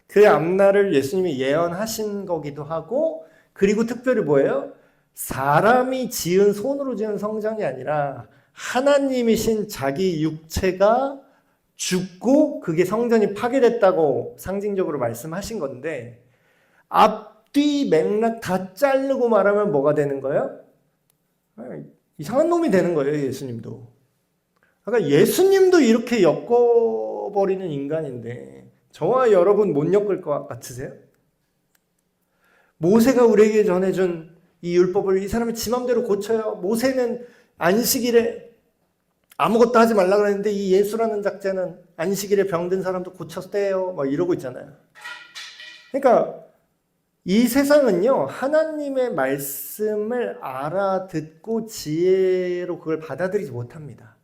그 앞날을 예수님이 예언하신 거기도 하고, 그리고 특별히 뭐예요? 사람이 지은, 손으로 지은 성전이 아니라 하나님이신 자기 육체가 죽고 그게 성전이 파괴됐다고 상징적으로 말씀하신 건데, 앞뒤 맥락 다 자르고 말하면 뭐가 되는 거예요? 이상한 놈이 되는 거예요, 예수님도. 그러니까 예수님도 이렇게 엮어버리는 인간인데 저와 여러분 못 엮을 것 같으세요? 모세가 우리에게 전해준 이 율법을 이 사람이 지 맘대로 고쳐요. 모세는 안식일에 아무것도 하지 말라 그랬는데 이 예수라는 작자는 안식일에 병든 사람도 고쳤대요. 막 이러고 있잖아요. 그러니까 이 세상은요, 하나님의 말씀을 알아듣고 지혜로 그걸 받아들이지 못합니다.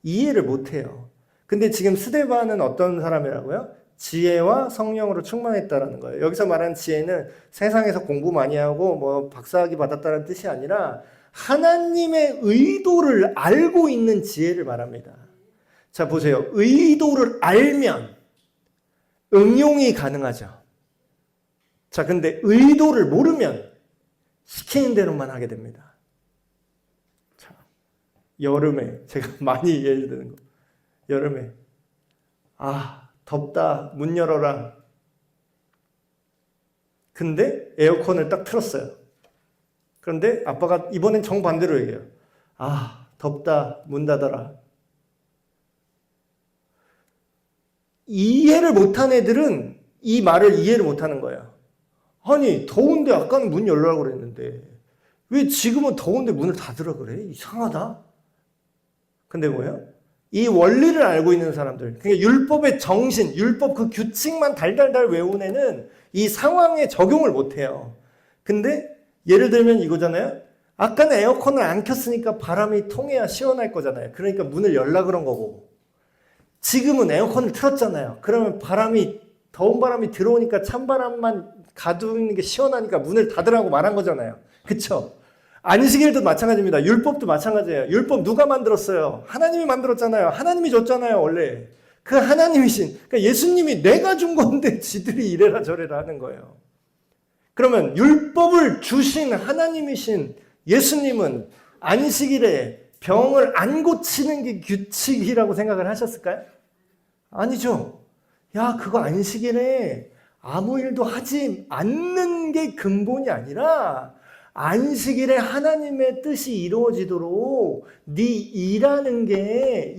이해를 못해요. 근데 지금 스데반은 어떤 사람이라고요? 지혜와 성령으로 충만했다라는 거예요. 여기서 말하는 지혜는 세상에서 공부 많이 하고 뭐 박사학위 받았다는 뜻이 아니라 하나님의 의도를 알고 있는 지혜를 말합니다. 자, 보세요. 의도를 알면 응용이 가능하죠. 자, 근데 의도를 모르면 시키는 대로만 하게 됩니다. 자, 여름에 제가 많이 예를 드는 거. 여름에 덥다, 문 열어라. 근데 에어컨을 딱 틀었어요. 그런데 아빠가 이번엔 정반대로 얘기해요. 덥다, 문 닫아라. 이해를 못한 애들은 이 말을 이해를 못하는 거예요. 아니, 더운데 아까는 문 열라고 그랬는데 왜 지금은 더운데 문을 닫으라 그래? 이상하다. 근데 뭐예요? 이 원리를 알고 있는 사람들, 그러니까 율법의 정신, 율법 그 규칙만 달달달 외운 애는 이 상황에 적용을 못해요. 근데 예를 들면 이거잖아요. 아까는 에어컨을 안 켰으니까 바람이 통해야 시원할 거잖아요. 그러니까 문을 열라 그런 거고, 지금은 에어컨을 틀었잖아요. 그러면 더운 바람이 들어오니까 찬바람만 가두는 게 시원하니까 문을 닫으라고 말한 거잖아요. 그쵸? 안식일도 마찬가지입니다. 율법도 마찬가지예요. 율법 누가 만들었어요? 하나님이 만들었잖아요. 하나님이 줬잖아요, 원래. 그 하나님이신, 그러니까 예수님이 내가 준 건데 지들이 이래라 저래라 하는 거예요. 그러면 율법을 주신 하나님이신 예수님은 안식일에 병을 안 고치는 게 규칙이라고 생각을 하셨을까요? 아니죠. 야, 그거 안식일에 아무 일도 하지 않는 게 근본이 아니라 안식일에 하나님의 뜻이 이루어지도록 네 일하는데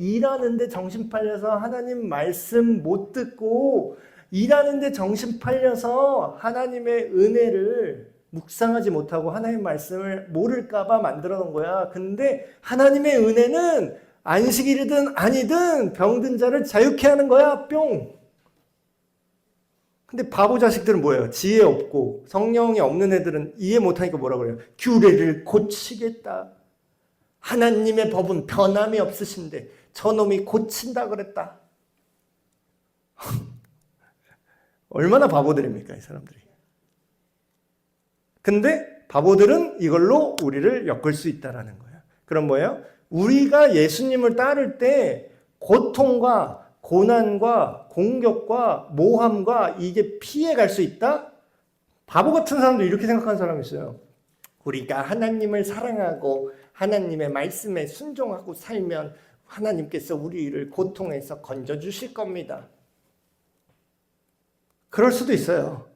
정신 팔려서 하나님 말씀 못 듣고 일하는데 정신 팔려서 하나님의 은혜를 묵상하지 못하고 하나님 말씀을 모를까봐 만들어 놓은 거야. 근데 하나님의 은혜는 안식일이든 아니든 병든 자를 자유케 하는 거야. 뿅. 근데 바보 자식들은 뭐예요? 지혜 없고 성령이 없는 애들은 이해 못하니까 뭐라 그래요? 규례를 고치겠다. 하나님의 법은 변함이 없으신데 저놈이 고친다 그랬다. 얼마나 바보들입니까, 이 사람들이. 근데 바보들은 이걸로 우리를 엮을 수 있다라는 거예요. 그럼 뭐예요? 우리가 예수님을 따를 때 고통과 고난과 공격과 모함과 이게 피해갈 수 있다? 바보 같은 사람도 이렇게 생각하는 사람이 있어요. 우리가 하나님을 사랑하고 하나님의 말씀에 순종하고 살면 하나님께서 우리를 고통에서 건져주실 겁니다. 그럴 수도 있어요.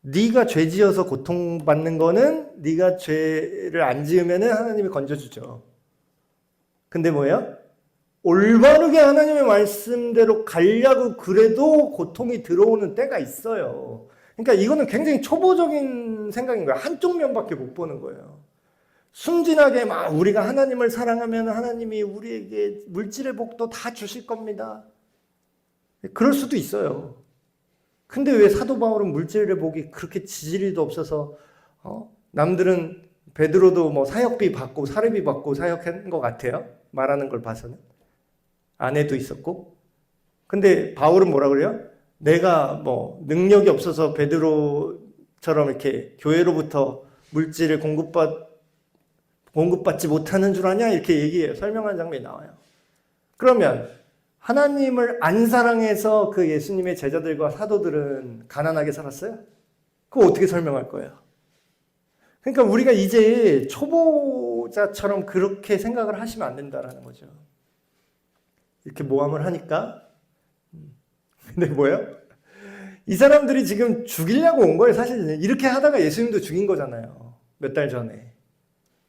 네가 죄 지어서 고통받는 거는 네가 죄를 안 지으면 하나님이 건져주죠. 근데 뭐예요? 올바르게 하나님의 말씀대로 가려고 그래도 고통이 들어오는 때가 있어요. 그러니까 이거는 굉장히 초보적인 생각인 거예요. 한쪽 면밖에 못 보는 거예요. 순진하게 막 우리가 하나님을 사랑하면 하나님이 우리에게 물질의 복도 다 주실 겁니다. 그럴 수도 있어요. 근데 왜 사도 바울은 물질의 복이 그렇게 지지리도 없어서 남들은 베드로도 뭐 사역비 받고 사례비 받고 사역한 것 같아요. 말하는 걸 봐서는. 아내도 있었고. 근데 바울은 뭐라 그래요? 내가 뭐 능력이 없어서 베드로처럼 이렇게 교회로부터 물질을 공급받지 못하는 줄 아냐? 이렇게 설명하는 장면이 나와요. 그러면 하나님을 안 사랑해서 그 예수님의 제자들과 사도들은 가난하게 살았어요? 그거 어떻게 설명할 거예요? 그러니까 우리가 이제 초보자처럼 그렇게 생각을 하시면 안 된다라는 거죠. 이렇게 모함을 하니까. 근데 뭐예요? 이 사람들이 지금 죽이려고 온 거예요. 사실 이렇게 하다가 예수님도 죽인 거잖아요. 몇 달 전에.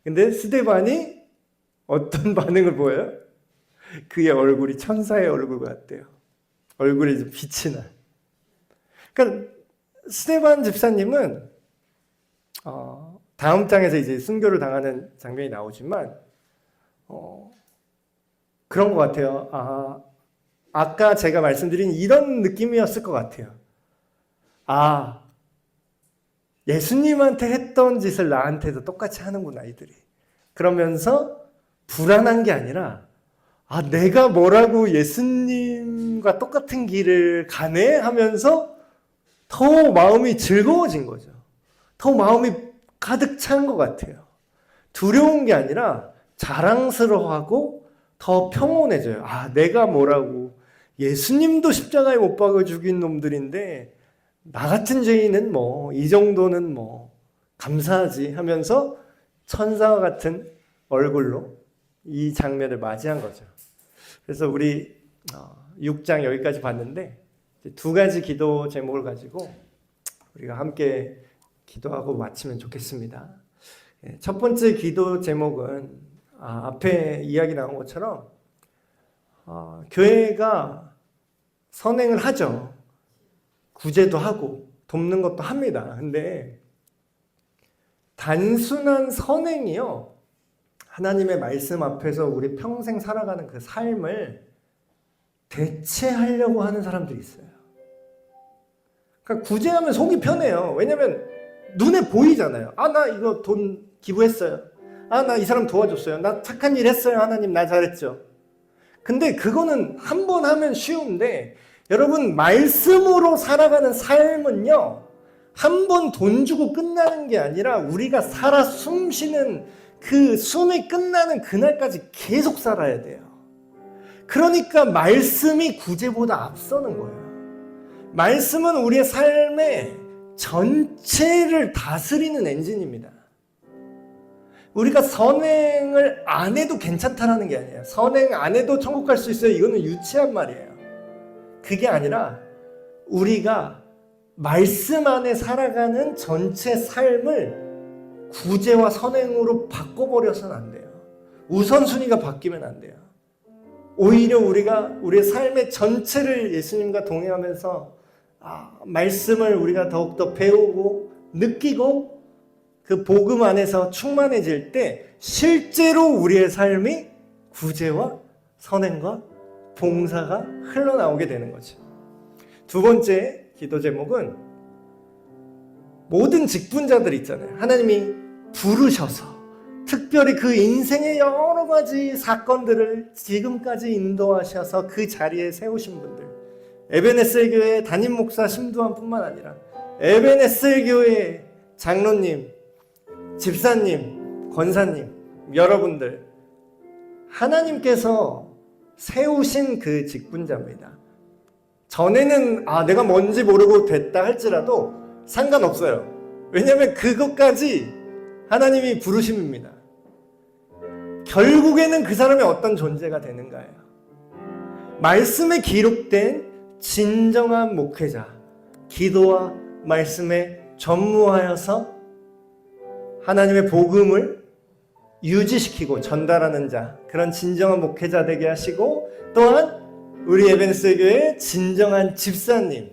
근데 스데반이 어떤 반응을 보여요? 그의 얼굴이 천사의 얼굴 같대요. 얼굴에 좀 빛이 나. 그러니까 스데반 집사님은 다음 장에서 이제 순교를 당하는 장면이 나오지만 그런 것 같아요. 아까 제가 말씀드린 이런 느낌이었을 것 같아요. 예수님한테 했던 짓을 나한테도 똑같이 하는구나, 이들이. 그러면서 불안한 게 아니라 내가 뭐라고 예수님과 똑같은 길을 가네? 하면서 더 마음이 즐거워진 거죠. 더 마음이 가득 찬 것 같아요. 두려운 게 아니라 자랑스러워하고 더 평온해져요. 내가 뭐라고. 예수님도 십자가에 못 박아 죽인 놈들인데 나 같은 죄인은 이 정도는 감사하지 하면서 천사와 같은 얼굴로 이 장면을 맞이한 거죠. 그래서 우리 6장 여기까지 봤는데 두 가지 기도 제목을 가지고 우리가 함께 기도하고 마치면 좋겠습니다. 첫 번째 기도 제목은 앞에 이야기 나온 것처럼 교회가 선행을 하죠. 구제도 하고 돕는 것도 합니다. 근데 단순한 선행이요, 하나님의 말씀 앞에서 우리 평생 살아가는 그 삶을 대체하려고 하는 사람들이 있어요. 그러니까 구제하면 속이 편해요. 왜냐면 눈에 보이잖아요. 나 이거 돈 기부했어요. 나 이 사람 도와줬어요. 나 착한 일 했어요. 하나님 나 잘했죠. 근데 그거는 한 번 하면 쉬운데, 여러분 말씀으로 살아가는 삶은요, 한 번 돈 주고 끝나는 게 아니라 우리가 살아 숨 쉬는 그 숨이 끝나는 그날까지 계속 살아야 돼요. 그러니까 말씀이 구제보다 앞서는 거예요. 말씀은 우리의 삶의 전체를 다스리는 엔진입니다. 우리가 선행을 안 해도 괜찮다라는 게 아니에요. 선행 안 해도 천국 갈 수 있어요. 이거는 유치한 말이에요. 그게 아니라 우리가 말씀 안에 살아가는 전체 삶을 구제와 선행으로 바꿔버려서는 안 돼요. 우선순위가 바뀌면 안 돼요. 오히려 우리가 우리의 삶의 전체를 예수님과 동행하면서 말씀을 우리가 더욱더 배우고 느끼고 그 복음 안에서 충만해질 때 실제로 우리의 삶이 구제와 선행과 봉사가 흘러나오게 되는 거죠. 두 번째 기도 제목은 모든 직분자들 있잖아요. 하나님이 부르셔서 특별히 그 인생의 여러 가지 사건들을 지금까지 인도하셔서 그 자리에 세우신 분들, 에베네셀 교회 담임 목사 심두환뿐만 아니라 에베네셀 교회 장로님, 집사님, 권사님, 여러분들, 하나님께서 세우신 그 직분자입니다. 전에는 내가 뭔지 모르고 됐다 할지라도 상관없어요. 왜냐하면 그것까지 하나님이 부르심입니다. 결국에는 그 사람이 어떤 존재가 되는가예요. 말씀에 기록된 진정한 목회자, 기도와 말씀에 전무하여서 하나님의 복음을 유지시키고 전달하는 자, 그런 진정한 목회자 되게 하시고, 또한 우리 에베네셀 교회의 진정한 집사님,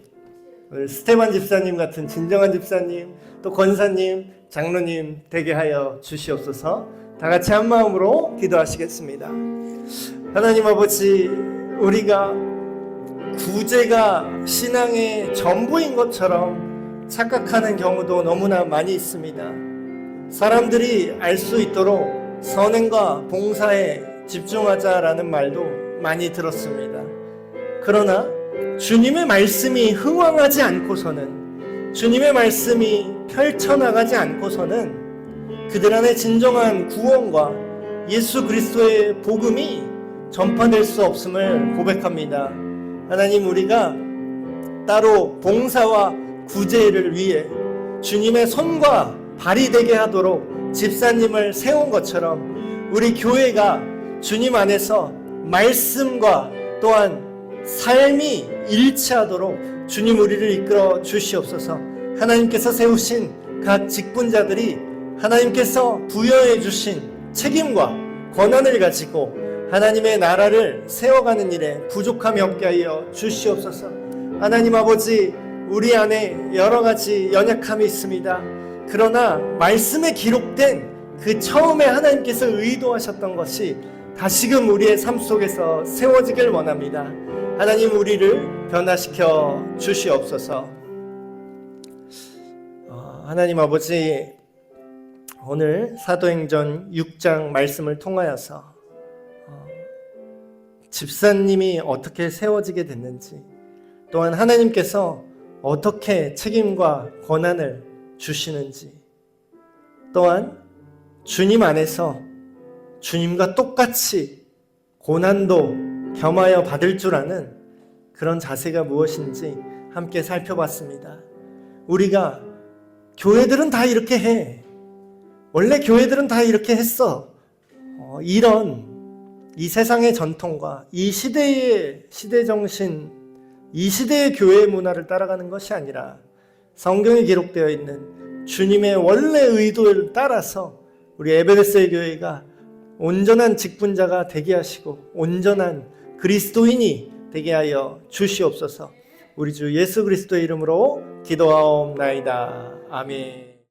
스테반 집사님 같은 진정한 집사님, 또 권사님, 장로님 되게 하여 주시옵소서. 다 같이 한 마음으로 기도하시겠습니다. 하나님 아버지, 우리가 구제가 신앙의 전부인 것처럼 착각하는 경우도 너무나 많이 있습니다. 사람들이 알 수 있도록 선행과 봉사에 집중하자라는 말도 많이 들었습니다. 그러나 주님의 말씀이 흥왕하지 않고서는, 주님의 말씀이 펼쳐나가지 않고서는 그들 안에 진정한 구원과 예수 그리스도의 복음이 전파될 수 없음을 고백합니다. 하나님, 우리가 따로 봉사와 구제를 위해 주님의 손과 발이 되게 하도록 집사님을 세운 것처럼 우리 교회가 주님 안에서 말씀과 또한 삶이 일치하도록 주님 우리를 이끌어 주시옵소서. 하나님께서 세우신 각 직분자들이 하나님께서 부여해 주신 책임과 권한을 가지고 하나님의 나라를 세워가는 일에 부족함이 없게 하여 주시옵소서. 하나님 아버지, 우리 안에 여러 가지 연약함이 있습니다. 그러나 말씀에 기록된 그 처음에 하나님께서 의도하셨던 것이 다시금 우리의 삶 속에서 세워지길 원합니다. 하나님, 우리를 변화시켜 주시옵소서. 하나님 아버지, 오늘 사도행전 6장 말씀을 통하여서 집사님이 어떻게 세워지게 됐는지, 또한 하나님께서 어떻게 책임과 권한을 주시는지, 또한 주님 안에서 주님과 똑같이 고난도 겸하여 받을 줄 아는 그런 자세가 무엇인지 함께 살펴봤습니다. 우리가 교회들은 다 이렇게 해. 원래 교회들은 다 이렇게 했어. 이런 이 세상의 전통과 이 시대의 시대정신, 이 시대의 교회의 문화를 따라가는 것이 아니라 성경에 기록되어 있는 주님의 원래 의도를 따라서 우리 에베레스의 교회가 온전한 직분자가 되게 하시고 온전한 그리스도인이 되게 하여 주시옵소서. 우리 주 예수 그리스도의 이름으로 기도하옵나이다. 아멘.